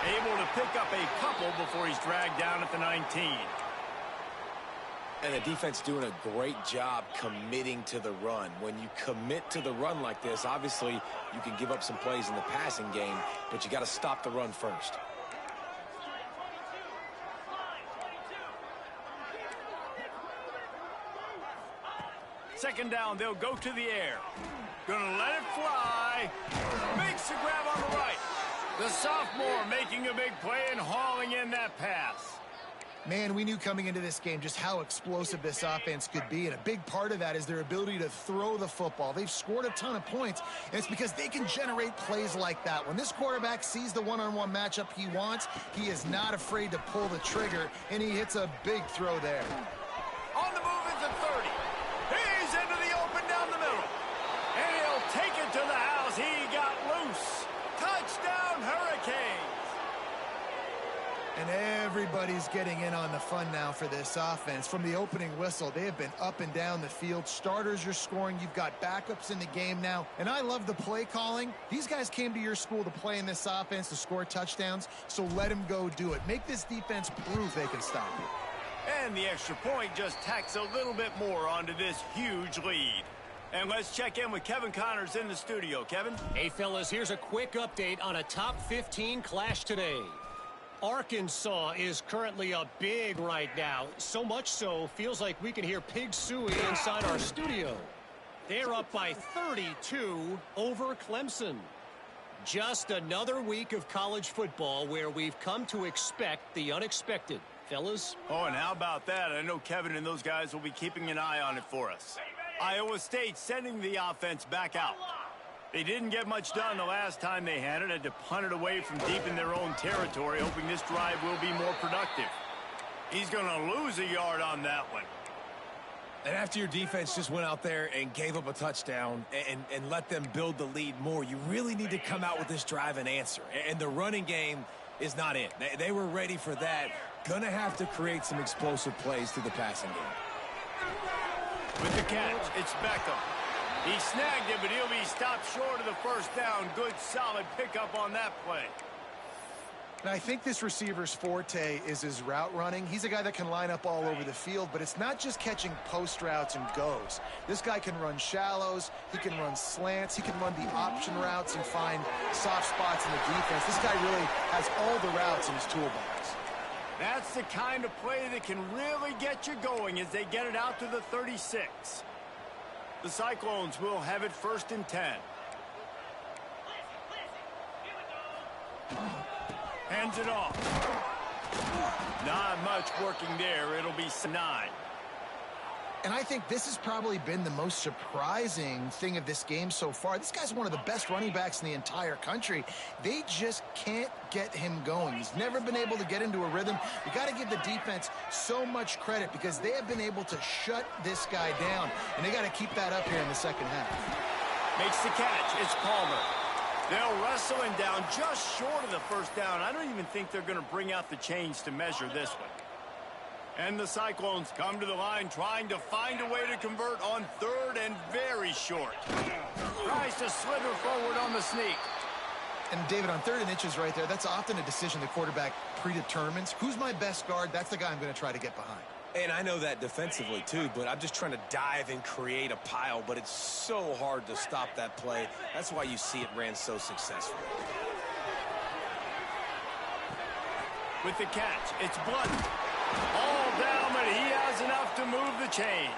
Able to pick up a couple before he's dragged down at the 19. And the defense doing a great job committing to the run. When you commit to the run like this, obviously you can give up some plays in the passing game, but you got to stop the run first. Second down, they'll go to the air. Gonna let it fly. Makes the grab on the right. The sophomore making a big play and hauling in that pass. Man, we knew coming into this game just how explosive this offense could be, and a big part of that is their ability to throw the football. They've scored a ton of points, and it's because they can generate plays like that. When this quarterback sees the one-on-one matchup he wants, he is not afraid to pull the trigger, and he hits a big throw there. On the move is the 30. He's into the open down the middle. And he'll take it to the house. He got loose. Touchdown, Hurricanes. And everybody's getting in on the fun now for this offense. From the opening whistle, they have been up and down the field. Starters are scoring. You've got backups in the game now. And I love the play calling. These guys came to your school to play in this offense to score touchdowns, so let them go do it. Make this defense prove they can stop you. And the extra point just tacks a little bit more onto this huge lead. And let's check in with Kevin Connors in the studio. Kevin? Hey, fellas, here's a quick update on a top 15 clash today. Arkansas is currently up big right now. So much so, feels like we can hear Pig Suey inside our studio. They're up by 32 over Clemson. Just another week of college football where we've come to expect the unexpected. Fellas? Oh, and how about that? I know Kevin and those guys will be keeping an eye on it for us. Iowa State sending the offense back out. They didn't get much done the last time they had it. Had to punt it away from deep in their own territory, hoping this drive will be more productive. He's going to lose a yard on that one. And after your defense just went out there and gave up a touchdown and let them build the lead more, you really need to come out with this drive and answer. And the running game is not it. They were ready for that. Going to have to create some explosive plays through the passing game. With the catch, it's Beckham. He snagged it, but he'll be stopped short of the first down. Good, solid pickup on that play. And I think this receiver's forte is his route running. He's a guy that can line up all over the field, but it's not just catching post routes and goes. This guy can run shallows, he can run slants, he can run the option routes and find soft spots in the defense. This guy really has all the routes in his toolbox. That's the kind of play that can really get you going as they get it out to the 36. The Cyclones will have it 1st and 10. Hands it off. Not much working there. It'll be 9. And I think this has probably been the most surprising thing of this game so far. This guy's one of the best running backs in the entire country. They just can't get him going. He's never been able to get into a rhythm. You got to give the defense so much credit because they have been able to shut this guy down. And they got to keep that up here in the second half. Makes the catch. It's Palmer. They'll wrestle him down just short of the 1st down. I don't even think they're going to bring out the chains to measure this one. And the Cyclones come to the line trying to find a way to convert on 3rd and very short. Tries to slither forward on the sneak. And David, on 3rd and inches right there, that's often a decision the quarterback predetermines. Who's my best guard? That's the guy I'm going to try to get behind. And I know that defensively, too, but I'm just trying to dive and create a pile, but it's so hard to stop that play. That's why you see it ran so successfully. With the catch, it's Blunt. All down, but he has enough to move the chains.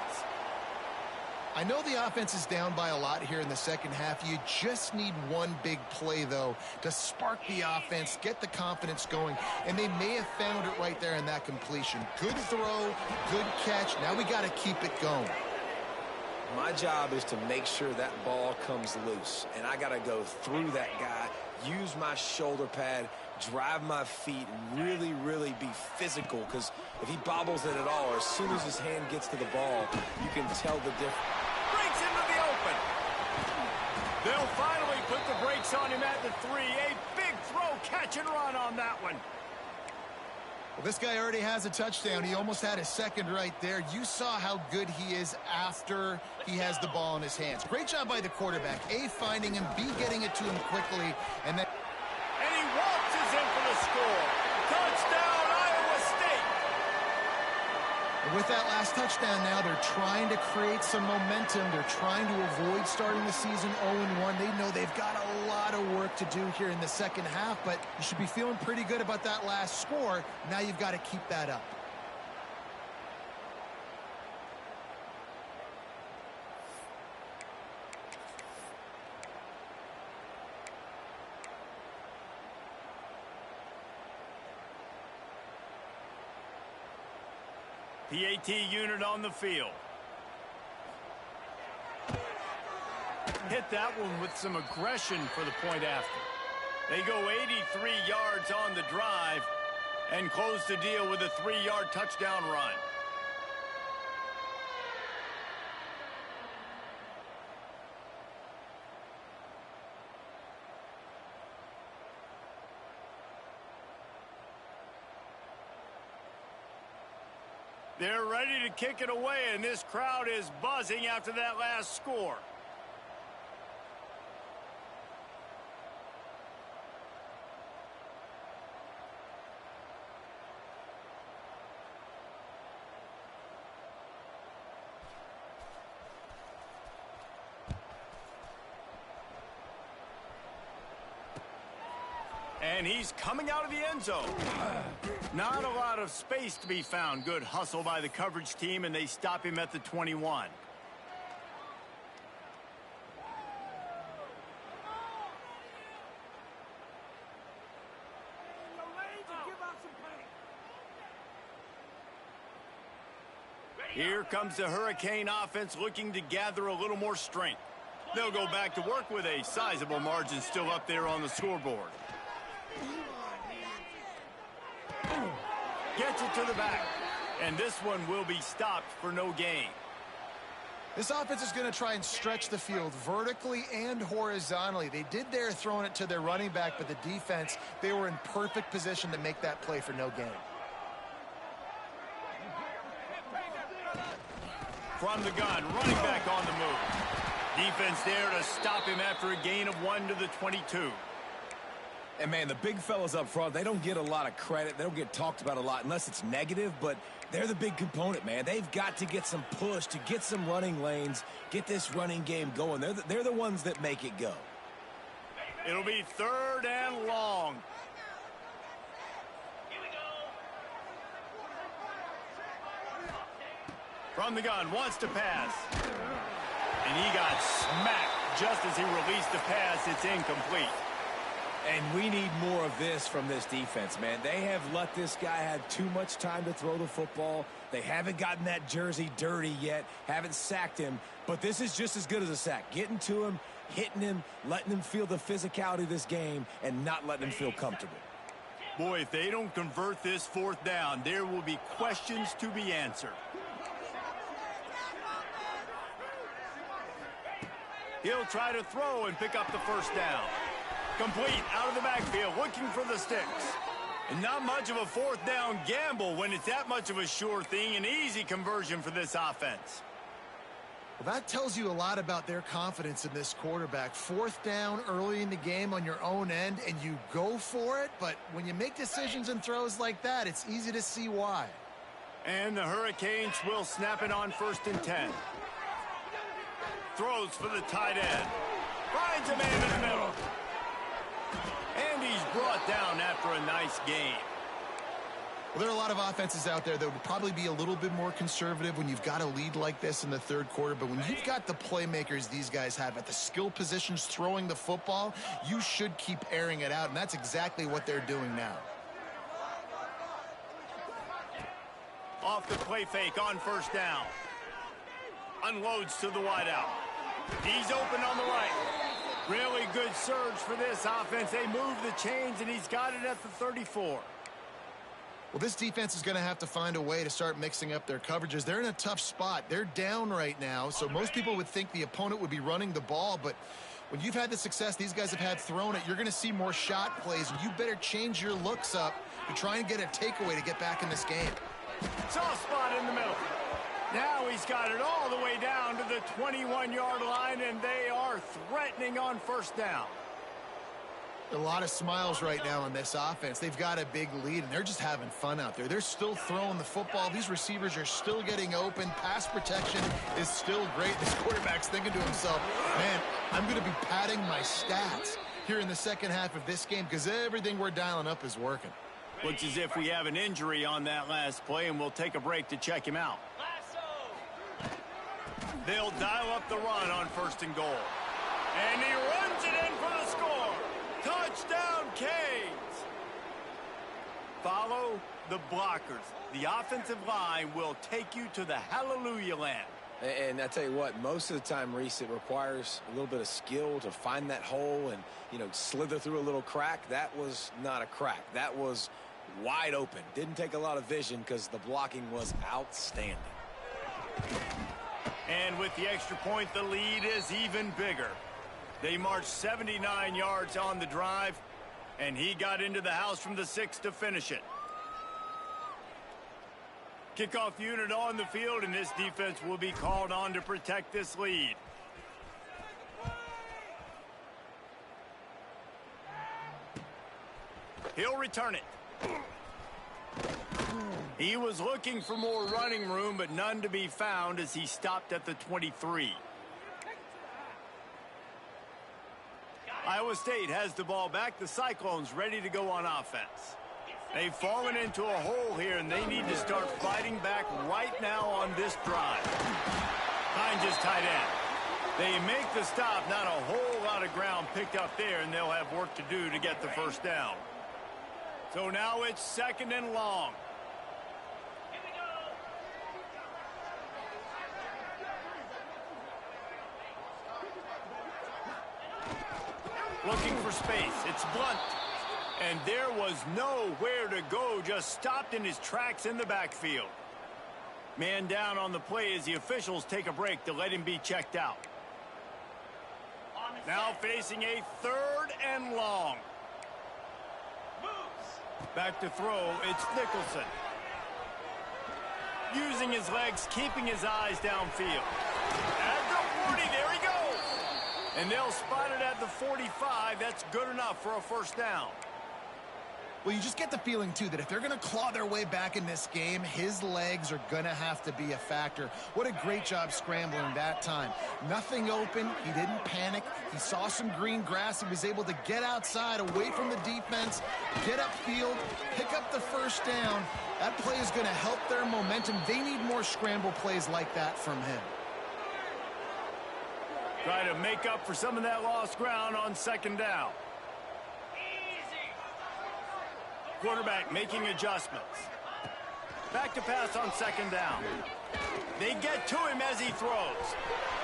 I know the offense is down by a lot here in the second half. You just need one big play, though, to spark the offense, get the confidence going, and they may have found it right there in that completion. Good throw, good catch. Now we got to keep it going. My job is to make sure that ball comes loose, and I got to go through that guy, use my shoulder pad, drive my feet, and really, really be physical, because if he bobbles it at all, or as soon as his hand gets to the ball, you can tell the difference. Breaks into the open. They'll finally put the brakes on him at the 3. A big throw, catch and run on that one. Well, this guy already has a touchdown. He almost had his 2nd right there. You saw how good he is after he has the ball in his hands. Great job by the quarterback. A, finding him, B, getting it to him quickly, and then... And he waltzes in for the score. Touchdown, Iowa State. And with that last touchdown now, they're trying to create some momentum. They're trying to avoid starting the season 0-1. They know they've got a lot of work to do here in the second half, but you should be feeling pretty good about that last score. Now you've got to keep that up. PAT unit on the field. Hit that one with some aggression for the point after. They go 83 yards on the drive and close the deal with a 3-yard touchdown run. They're ready to kick it away, and this crowd is buzzing after that last score. And he's coming out of the end zone. Not a lot of space to be found. Good hustle by the coverage team, and they stop him at the 21. Here comes the Hurricane offense looking to gather a little more strength. They'll go back to work with a sizable margin still up there on the scoreboard. Gets it to the back, and this one will be stopped for no gain. This offense is going to try and stretch the field vertically and horizontally. They did there throwing it to their running back, but the defense, they were in perfect position to make that play for no gain. From the gun, running back on the move. Defense there to stop him after a gain of 1 to the 22. And, man, the big fellas up front, they don't get a lot of credit. They don't get talked about a lot unless it's negative, but they're the big component, man. They've got to get some push, to get some running lanes, get this running game going. They're the ones that make it go. It'll be 3rd and long. From the gun, wants to pass. And he got smacked just as he released the pass. It's incomplete. And we need more of this from this defense, man. They have let this guy have too much time to throw the football. They haven't gotten that jersey dirty yet, haven't sacked him. But this is just as good as a sack. Getting to him, hitting him, letting him feel the physicality of this game, and not letting him feel comfortable. Boy, if they don't convert this 4th down, there will be questions to be answered. He'll try to throw and pick up the 1st down. Complete out of the backfield, looking for the sticks. And not much of a 4th down gamble when it's that much of a sure thing, an easy conversion for this offense. Well, that tells you a lot about their confidence in this quarterback. 4th down early in the game on your own end, and you go for it. But when you make decisions and throws like that, it's easy to see why. And the Hurricanes will snap it on 1st and 10. Throws for the tight end. Finds a man in the middle. And he's brought down after a nice game. Well, there are a lot of offenses out there that would probably be a little bit more conservative when you've got a lead like this in the 3rd quarter. But when you've got the playmakers these guys have at the skill positions throwing the football, you should keep airing it out. And that's exactly what they're doing now. Off the play fake on 1st down. Unloads to the wideout. He's open on the right. Really good surge for this offense. They move the chains, and he's got it at the 34. Well, this defense is going to have to find a way to start mixing up their coverages. They're in a tough spot. They're down right now, so most people would think the opponent would be running the ball, but when you've had the success these guys have had throwing it, you're going to see more shot plays, and you better change your looks up to try and get a takeaway to get back in this game. Soft spot in the middle. Now he's got it all the way down to the 21-yard line, and they are threatening on 1st down. A lot of smiles right now on this offense. They've got a big lead, and they're just having fun out there. They're still throwing the football. These receivers are still getting open. Pass protection is still great. This quarterback's thinking to himself, man, I'm going to be padding my stats here in the 2nd half of this game because everything we're dialing up is working. Looks as if we have an injury on that last play, and we'll take a break to check him out. They'll dial up the run on 1st and goal. And he runs it in for the score. Touchdown, Canes. Follow the blockers. The offensive line will take you to the hallelujah land. And I tell you what, most of the time, Reese, it requires a little bit of skill to find that hole and, slither through a little crack. That was not a crack. That was wide open. Didn't take a lot of vision because the blocking was outstanding. And with the extra point, the lead is even bigger. They marched 79 yards on the drive, and he got into the house from the 6 to finish it. Kickoff unit on the field, and this defense will be called on to protect this lead. He'll return it. He was looking for more running room, but none to be found as he stopped at the 23. Iowa State has the ball back. The Cyclones ready to go on offense. They've fallen into a hole here, and they need to start fighting back right now on this drive. Finds his tight end. They make the stop. Not a whole lot of ground picked up there, and they'll have work to do to get the 1st down. So now it's 2nd and long. Looking for space. It's Blunt. And there was nowhere to go. Just stopped in his tracks in the backfield. Man down on the play as the officials take a break to let him be checked out. Now facing a 3rd and long. Back to throw. It's Nicholson. Using his legs, keeping his eyes downfield. At the 40, there he goes. And they'll spot it at the 45. That's good enough for a first down. Well, you just get the feeling, too, that if they're going to claw their way back in this game, his legs are going to have to be a factor. What a great job scrambling that time. Nothing open. He didn't panic. He saw some green grass. He was able to get outside, away from the defense, get upfield, pick up the first down. That play is going to help their momentum. They need more scramble plays like that from him. Try to make up for some of that lost ground on second down. Quarterback making adjustments. Back to pass on second down. They get to him as he throws.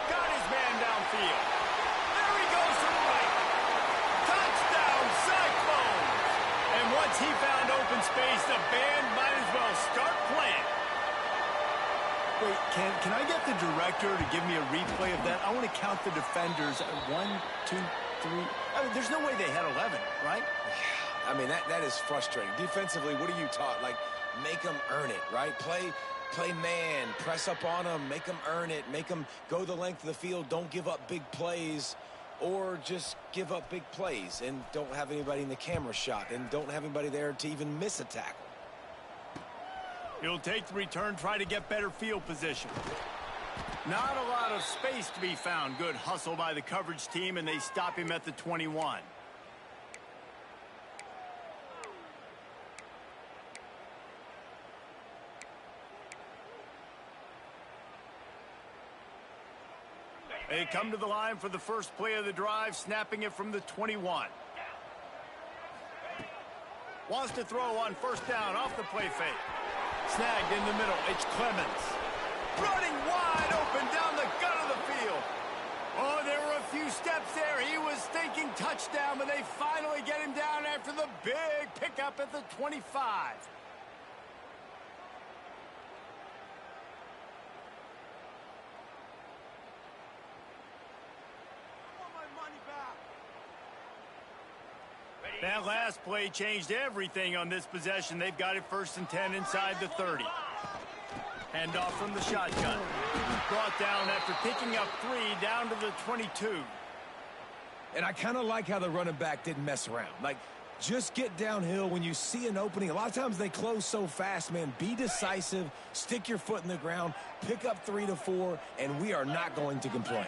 Got his man downfield. There he goes to the right. Touchdown, Cyclones! And once he found open space, the band might as well start playing. Wait, can I get the director to give me a replay of that? I want to count the defenders. 1, 2, 3. I mean, there's no way they had 11, right? I mean, that is frustrating. Defensively, what are you taught? Like, make them earn it, right? Play man, press up on them, make them earn it, make them go the length of the field, don't give up big plays, or just give up big plays and don't have anybody in the camera shot and don't have anybody there to even miss a tackle. He'll take the return, try to get better field position. Not a lot of space to be found. Good hustle by the coverage team, and they stop him at the 21. They come to the line for the first play of the drive, snapping it from the 21. Wants to throw on first down off the play fake. Snagged in the middle. It's Clemens. Running wide open down the gut of the field. Oh, there were a few steps there. He was thinking touchdown, but they finally get him down after the big pickup at the 25. That last play changed everything on this possession. They've got it first and 10 inside the 30. Handoff from the shotgun. Brought down after picking up 3 down to the 22. And I kind of like how the running back didn't mess around. Like, just get downhill when you see an opening. A lot of times they close so fast, man. Be decisive, stick your foot in the ground, pick up 3 to 4, and we are not going to complain.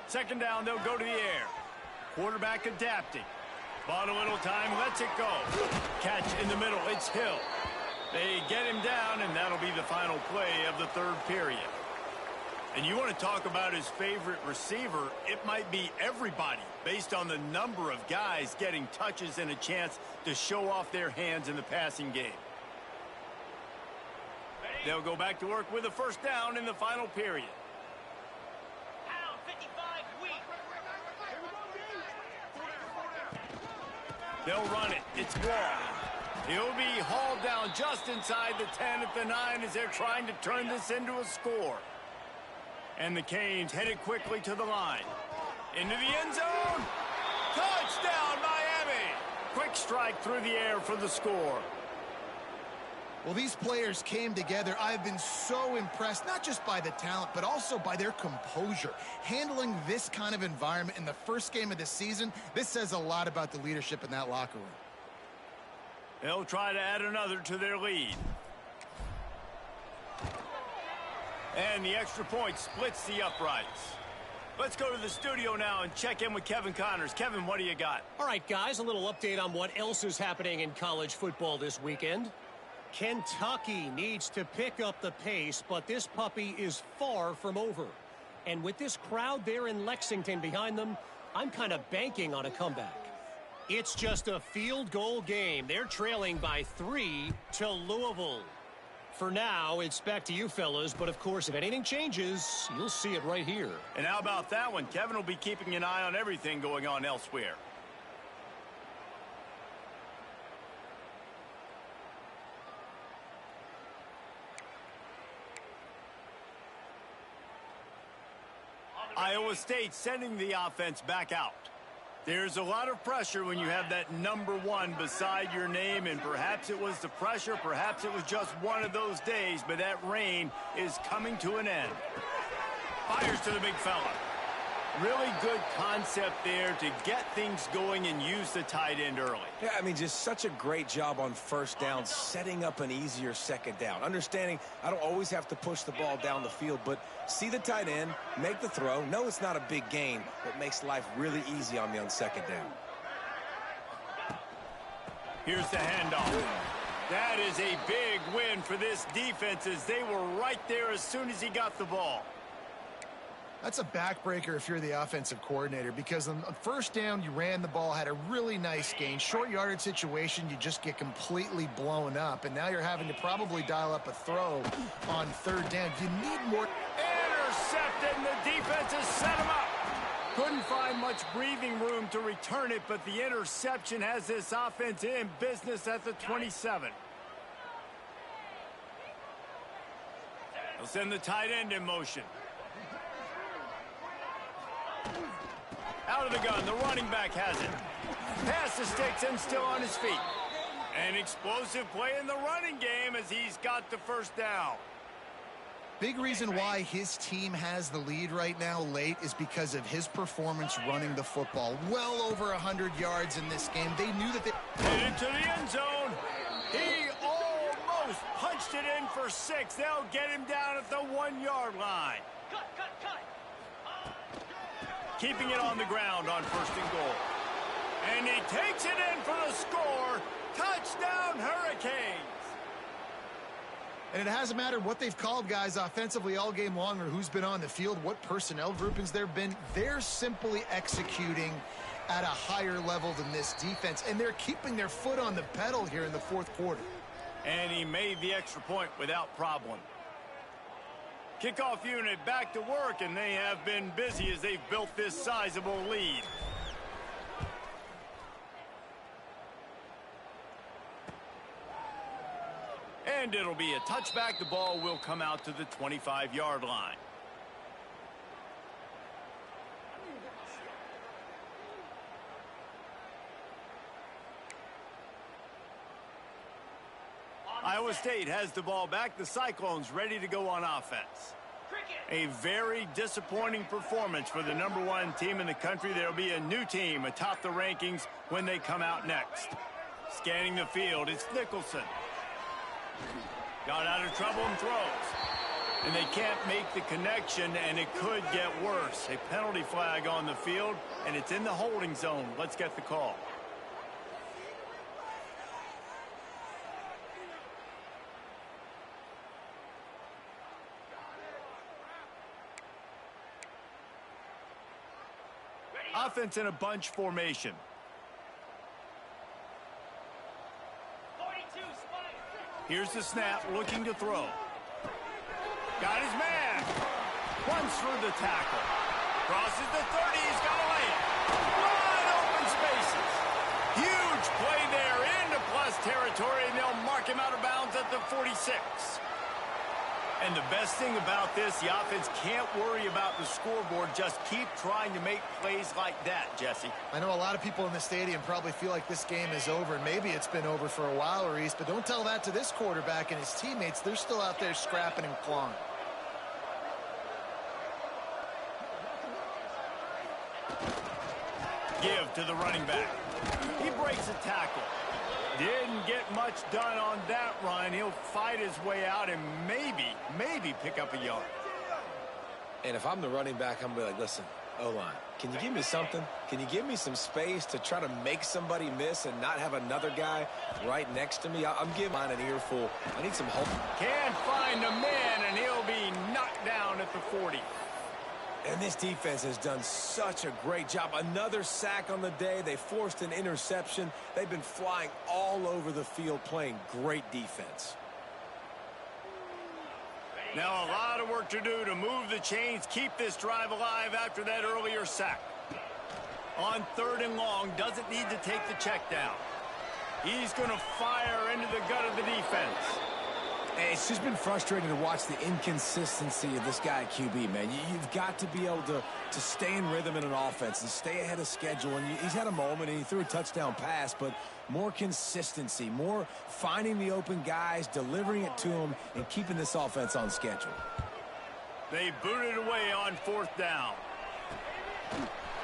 Second down, they'll go to the air. Quarterback adapting. Bought a little time, lets it go. Catch in the middle, it's Hill. They get him down, and that'll be the final play of the third period. And you want to talk about his favorite receiver, it might be everybody, based on the number of guys getting touches and a chance to show off their hands in the passing game. They'll go back to work with a first down in the final period. They'll run it. It's Wall. He'll be hauled down just inside the 10 at the 9 as they're trying to turn this into a score. And the Canes headed quickly to the line. Into the end zone. Touchdown, Miami. Quick strike through the air for the score. Well, these players came together. I've been so impressed, not just by the talent, but also by their composure. Handling this kind of environment in the first game of the season, this says a lot about the leadership in that locker room. They'll try to add another to their lead. And the extra point splits the uprights. Let's go to the studio now and check in with Kevin Connors. Kevin, what do you got? All right, guys, a little update on what else is happening in college football this weekend. Kentucky needs to pick up the pace, but this puppy is far from over. And with this crowd there in Lexington behind them, I'm kind of banking on a comeback. It's just a field goal game. They're trailing by 3 to Louisville. For now, it's back to you fellas, but of course, if anything changes, you'll see it right here. And how about that one? Kevin will be keeping an eye on everything going on elsewhere. Iowa State sending the offense back out. There's a lot of pressure when you have that number 1 beside your name, and perhaps it was the pressure, perhaps it was just one of those days, but that reign is coming to an end. Fires to the big fella. Really good concept there to get things going and use the tight end early. Yeah, I mean, just such a great job on first down, setting up an easier second down. Understanding I don't always have to push the ball down the field, but see the tight end, make the throw. No, it's not a big gain, but makes life really easy on me on second down. Here's the handoff. That is a big win for this defense as they were right there as soon as he got the ball. That's a backbreaker if you're the offensive coordinator, because on first down, you ran the ball, had a really nice gain. Short yardage situation, you just get completely blown up, and now you're having to probably dial up a throw on third down. You need more. Intercepted, and the defense has set him up. Couldn't find much breathing room to return it, but the interception has this offense in business at the 27. They'll send the tight end in motion. Out of the gun, the running back has it. Pass the sticks and still on his feet. An explosive play in the running game as he's got the first down. Big reason why his team has the lead right now late is because of his performance running the football. Well over 100 yards in this game. They knew that they... Headed to the end zone. He almost punched it in for 6. They'll get him down at the 1-yard line. Keeping it on the ground on first and goal. And he takes it in for the score. Touchdown, Hurricanes. And it hasn't mattered what they've called guys offensively all game long or who's been on the field, what personnel groupings there have been. They're simply executing at a higher level than this defense, and they're keeping their foot on the pedal here in the fourth quarter. And he made the extra point without problem. Kickoff unit back to work, and they have been busy as they've built this sizable lead. And it'll be a touchback. The ball will come out to the 25-yard line. Iowa State has the ball back. The Cyclones ready to go on offense. A very disappointing performance for the #1 team in the country. There will be a new team atop the rankings when they come out next. Scanning the field, it's Nicholson. Got out of trouble and throws. And they can't make the connection, and it could get worse. A penalty flag on the field, and it's in the holding zone. Let's get the call. Offense in a bunch formation. Here's the snap, looking to throw. Got his man. Runs through the tackle. Crosses the 30, he's got to lay it. Wide open spaces. Huge play there into plus territory, and they'll mark him out of bounds at the 46. And the best thing about this, the offense can't worry about the scoreboard. Just keep trying to make plays like that, Jesse. I know a lot of people in the stadium probably feel like this game is over. Maybe it's been over for a while, Reese, but don't tell that to this quarterback and his teammates. They're still out there scrapping and clawing. Give to the running back. He breaks a tackle. Didn't get much done on that run. He'll fight his way out and maybe pick up a yard. And if I'm the running back, I'm going to be like, listen, O-line, can you give me something? Can you give me some space to try to make somebody miss and not have another guy right next to me? I'm giving mine an earful. I need some help. Can't find a man, and he'll be knocked down at the 40. And this defense has done such a great job. Another sack on the day. They forced an interception. They've been flying all over the field playing great defense. Now a lot of work to do to move the chains, keep this drive alive after that earlier sack. On 3rd and long, doesn't need to take the check down. He's going to fire into the gut of the defense. It's just been frustrating to watch the inconsistency of this guy at QB, man. You've got to be able to stay in rhythm in an offense and stay ahead of schedule. And he's had a moment, and he threw a touchdown pass, but more consistency, more finding the open guys, delivering it to them, and keeping this offense on schedule. They booted away on 4th down.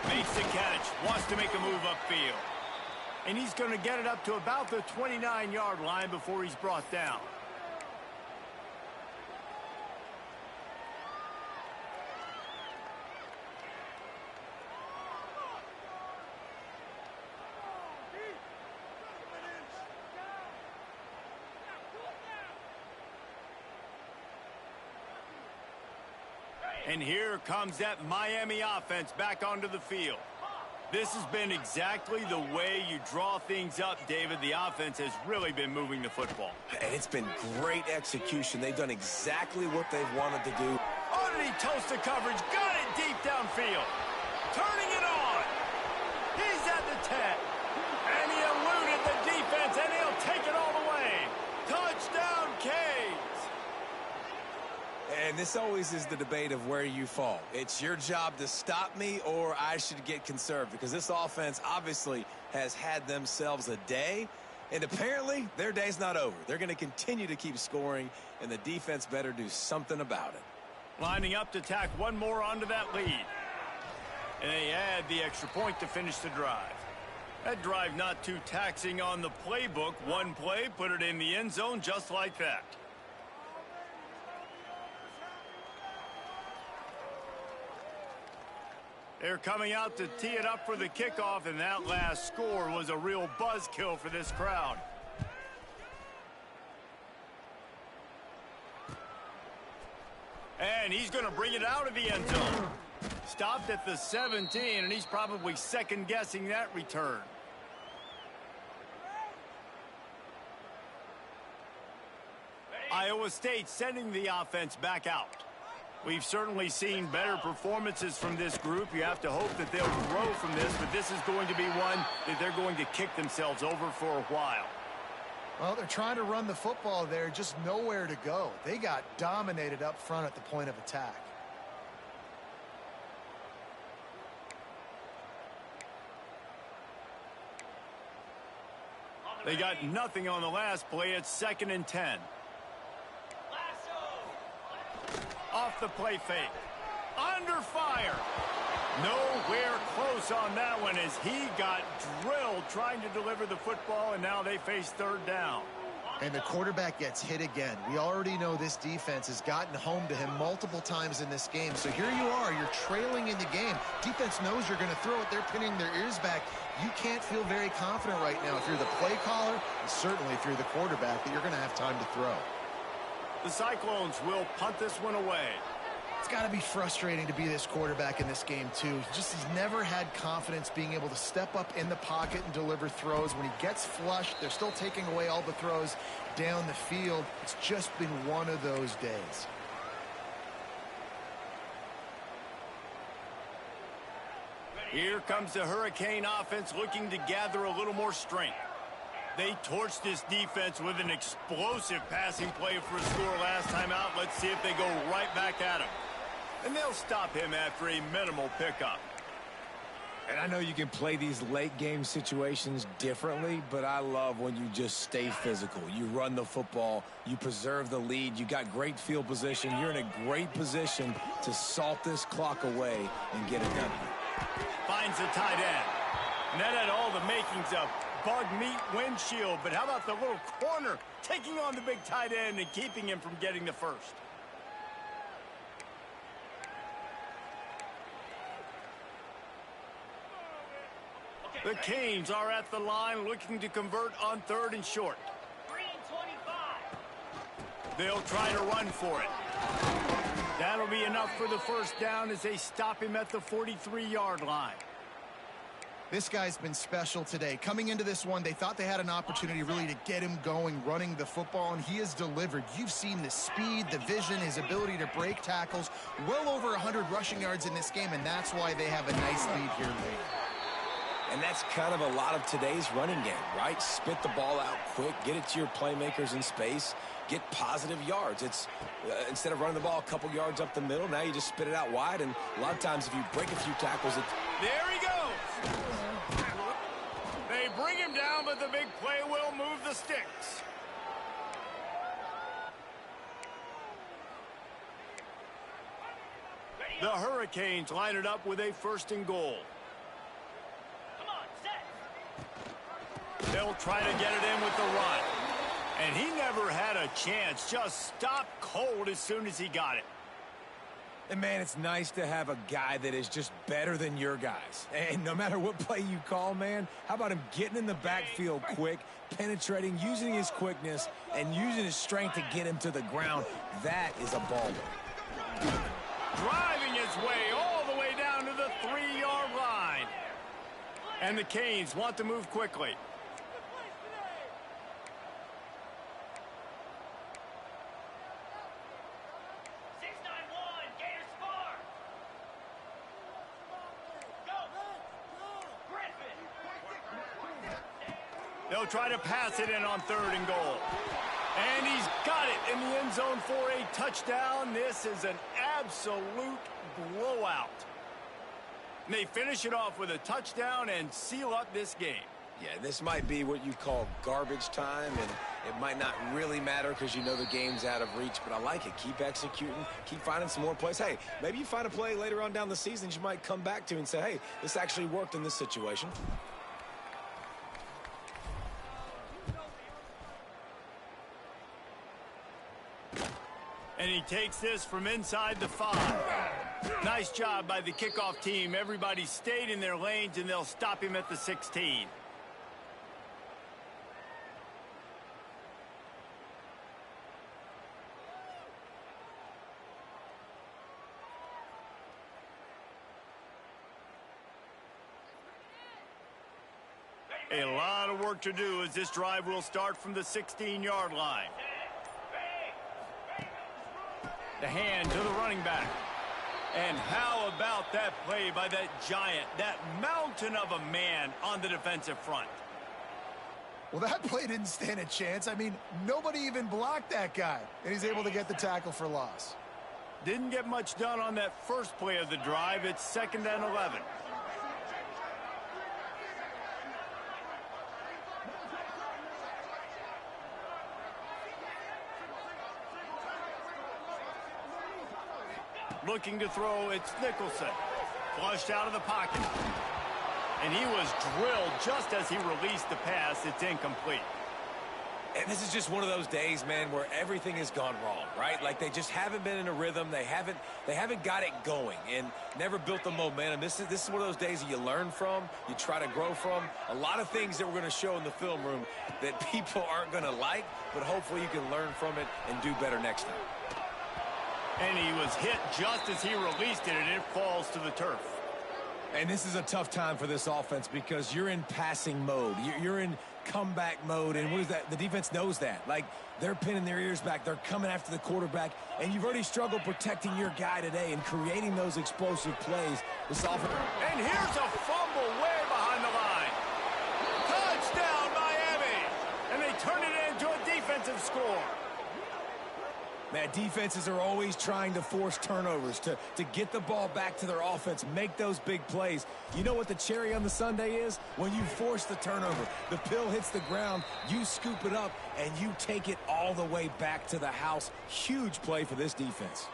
Makes the catch. Wants to make a move upfield. And he's going to get it up to about the 29-yard line before he's brought down. And here comes that Miami offense back onto the field. This has been exactly the way you draw things up, David. The offense has really been moving the football. And it's been great execution. They've done exactly what they've wanted to do. Oh, did he toast the coverage? Got it deep downfield. Turning it on. He's at the 10. And he eluded the defense, and he'll take it all the way. Touchdown, Canes. And this always is the debate of where you fall. It's your job to stop me, or I should get conserved, because this offense obviously has had themselves a day, and apparently their day's not over. They're going to continue to keep scoring, and the defense better do something about it. Lining up to tack one more onto that lead. And they add the extra point to finish the drive. That drive not too taxing on the playbook. One play, put it in the end zone just like that. They're coming out to tee it up for the kickoff, and that last score was a real buzzkill for this crowd. And he's going to bring it out of the end zone. Stopped at the 17, and he's probably second-guessing that return. Iowa State sending the offense back out. We've certainly seen better performances from this group. You have to hope that they'll grow from this, but this is going to be one that they're going to kick themselves over for a while. Well, they're trying to run the football there, just nowhere to go. They got dominated up front at the point of attack. They got nothing on the last play. It's 2nd and 10. Off the play fake. Under fire. Nowhere close on that one as he got drilled trying to deliver the football, and now they face 3rd down. And the quarterback gets hit again. We already know this defense has gotten home to him multiple times in this game. So here you are. You're trailing in the game. Defense knows you're going to throw it. They're pinning their ears back. You can't feel very confident right now if you're the play caller, and certainly if you're the quarterback, that you're going to have time to throw. The Cyclones will punt this one away. It's got to be frustrating to be this quarterback in this game, too. He just has never had confidence being able to step up in the pocket and deliver throws. When he gets flushed, they're still taking away all the throws down the field. It's just been one of those days. Here comes the Hurricane offense looking to gather a little more strength. They torched this defense with an explosive passing play for a score last time out. Let's see if they go right back at him. And they'll stop him after a minimal pickup. And I know you can play these late game situations differently, but I love when you just stay physical. You run the football, you preserve the lead, you got great field position. You're in a great position to salt this clock away and get it done. Finds the tight end. And that had all the makings of bug meat windshield, but how about the little corner taking on the big tight end and keeping him from getting the first? The Canes are at the line looking to convert on 3rd and short. 3 and 25. They'll try to run for it. That'll be enough for the first down as they stop him at the 43-yard line. This guy's been special today. Coming into this one, they thought they had an opportunity really to get him going, running the football, and he has delivered. You've seen the speed, the vision, his ability to break tackles. Well over 100 rushing yards in this game, and that's why they have a nice lead here late. And that's kind of a lot of today's running game, right? Spit the ball out quick, get it to your playmakers in space, get positive yards. It's instead of running the ball a couple yards up the middle, now you just spit it out wide, and a lot of times if you break a few tackles, it's... There he goes! They bring him down, but the big play will move the sticks. The Hurricanes line it up with a 1st and goal. They'll try to get it in with the run. And he never had a chance. Just stopped cold as soon as he got it. And, man, it's nice to have a guy that is just better than your guys. And no matter what play you call, man, how about him getting in the backfield quick, penetrating, using his quickness, and using his strength to get him to the ground. That is a baller. Driving his way all the way down to the 3-yard line. And the Canes want to move quickly. They'll try to pass it in on 3rd and goal. And he's got it in the end zone for a touchdown. This is an absolute blowout. And they finish it off with a touchdown and seal up this game. Yeah, this might be what you call garbage time, and it might not really matter because you know the game's out of reach, but I like it. Keep executing, keep finding some more plays. Hey, maybe you find a play later on down the season you might come back to and say, hey, this actually worked in this situation. And he takes this from inside the 5. Nice job by the kickoff team. Everybody stayed in their lanes, and they'll stop him at the 16. A lot of work to do as this drive will start from the 16-yard line. The hand to the running back. And how about that play by that giant, that mountain of a man on the defensive front? Well, that play didn't stand a chance. I mean, nobody even blocked that guy, and he's able to get the tackle for loss. Didn't get much done on that first play of the drive. It's 2nd and 11. Looking to throw, it's Nicholson. Flushed out of the pocket. And he was drilled just as he released the pass. It's incomplete. And this is just one of those days, man, where everything has gone wrong, right? Like they just haven't been in a rhythm. They haven't got it going and never built the momentum. This is one of those days that you learn from, you try to grow from. A lot of things that we're going to show in the film room that people aren't going to like, but hopefully you can learn from it and do better next time. And he was hit just as he released it, and it falls to the turf. And this is a tough time for this offense because you're in passing mode. You're in comeback mode, and what is that? The defense knows that. Like, they're pinning their ears back. They're coming after the quarterback, and you've already struggled protecting your guy today and creating those explosive plays. This offense. And here's a fumble way behind the line. Touchdown, Miami! And they turn it into a defensive score. Man, defenses are always trying to force turnovers to get the ball back to their offense, make those big plays. You know what the cherry on the sundae is? When you force the turnover, the pill hits the ground, you scoop it up, and you take it all the way back to the house. Huge play for this defense.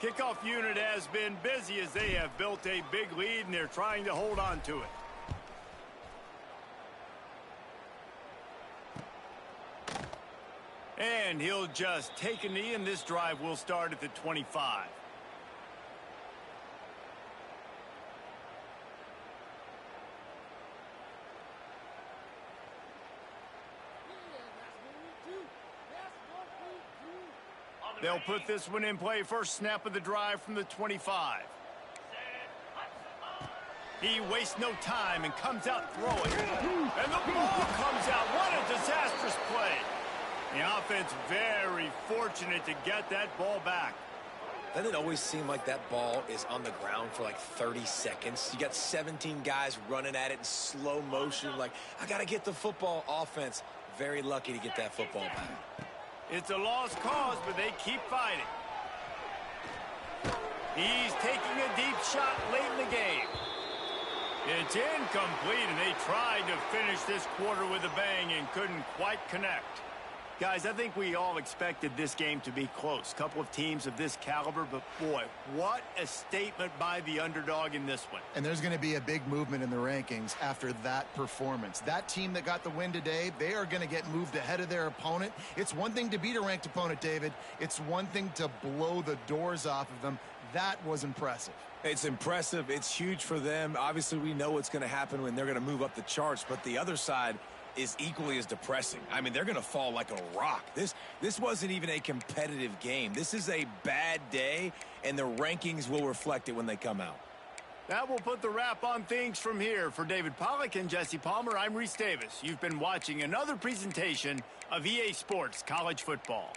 Kickoff unit has been busy as they have built a big lead, and they're trying to hold on to it. And he'll just take a knee, and this drive will start at the 25. They'll put this one in play. First snap of the drive from the 25. He wastes no time and comes out throwing. And the ball comes out. What a disastrous play. The offense very fortunate to get that ball back. Doesn't it always seem like that ball is on the ground for like 30 seconds? You got 17 guys running at it in slow motion. Like, I got to get the football. Offense, very lucky to get that football back. It's a lost cause, but they keep fighting. He's taking a deep shot late in the game. It's incomplete, and they tried to finish this quarter with a bang and couldn't quite connect. Guys, I think we all expected this game to be close. Couple of teams of this caliber, but boy, what a statement by the underdog in this one. And there's going to be a big movement in the rankings after that performance. That team that got the win today, they are going to get moved ahead of their opponent. It's one thing to beat a ranked opponent, David. It's one thing to blow the doors off of them. That was impressive. It's impressive. It's huge for them. Obviously, we know what's going to happen when they're going to move up the charts, but the other side is equally as depressing. I mean, they're going to fall like a rock. This wasn't even a competitive game. This is a bad day, and the rankings will reflect it when they come out. That will put the wrap on things from here. For David Pollack and Jesse Palmer, I'm Reese Davis. You've been watching another presentation of EA Sports College Football.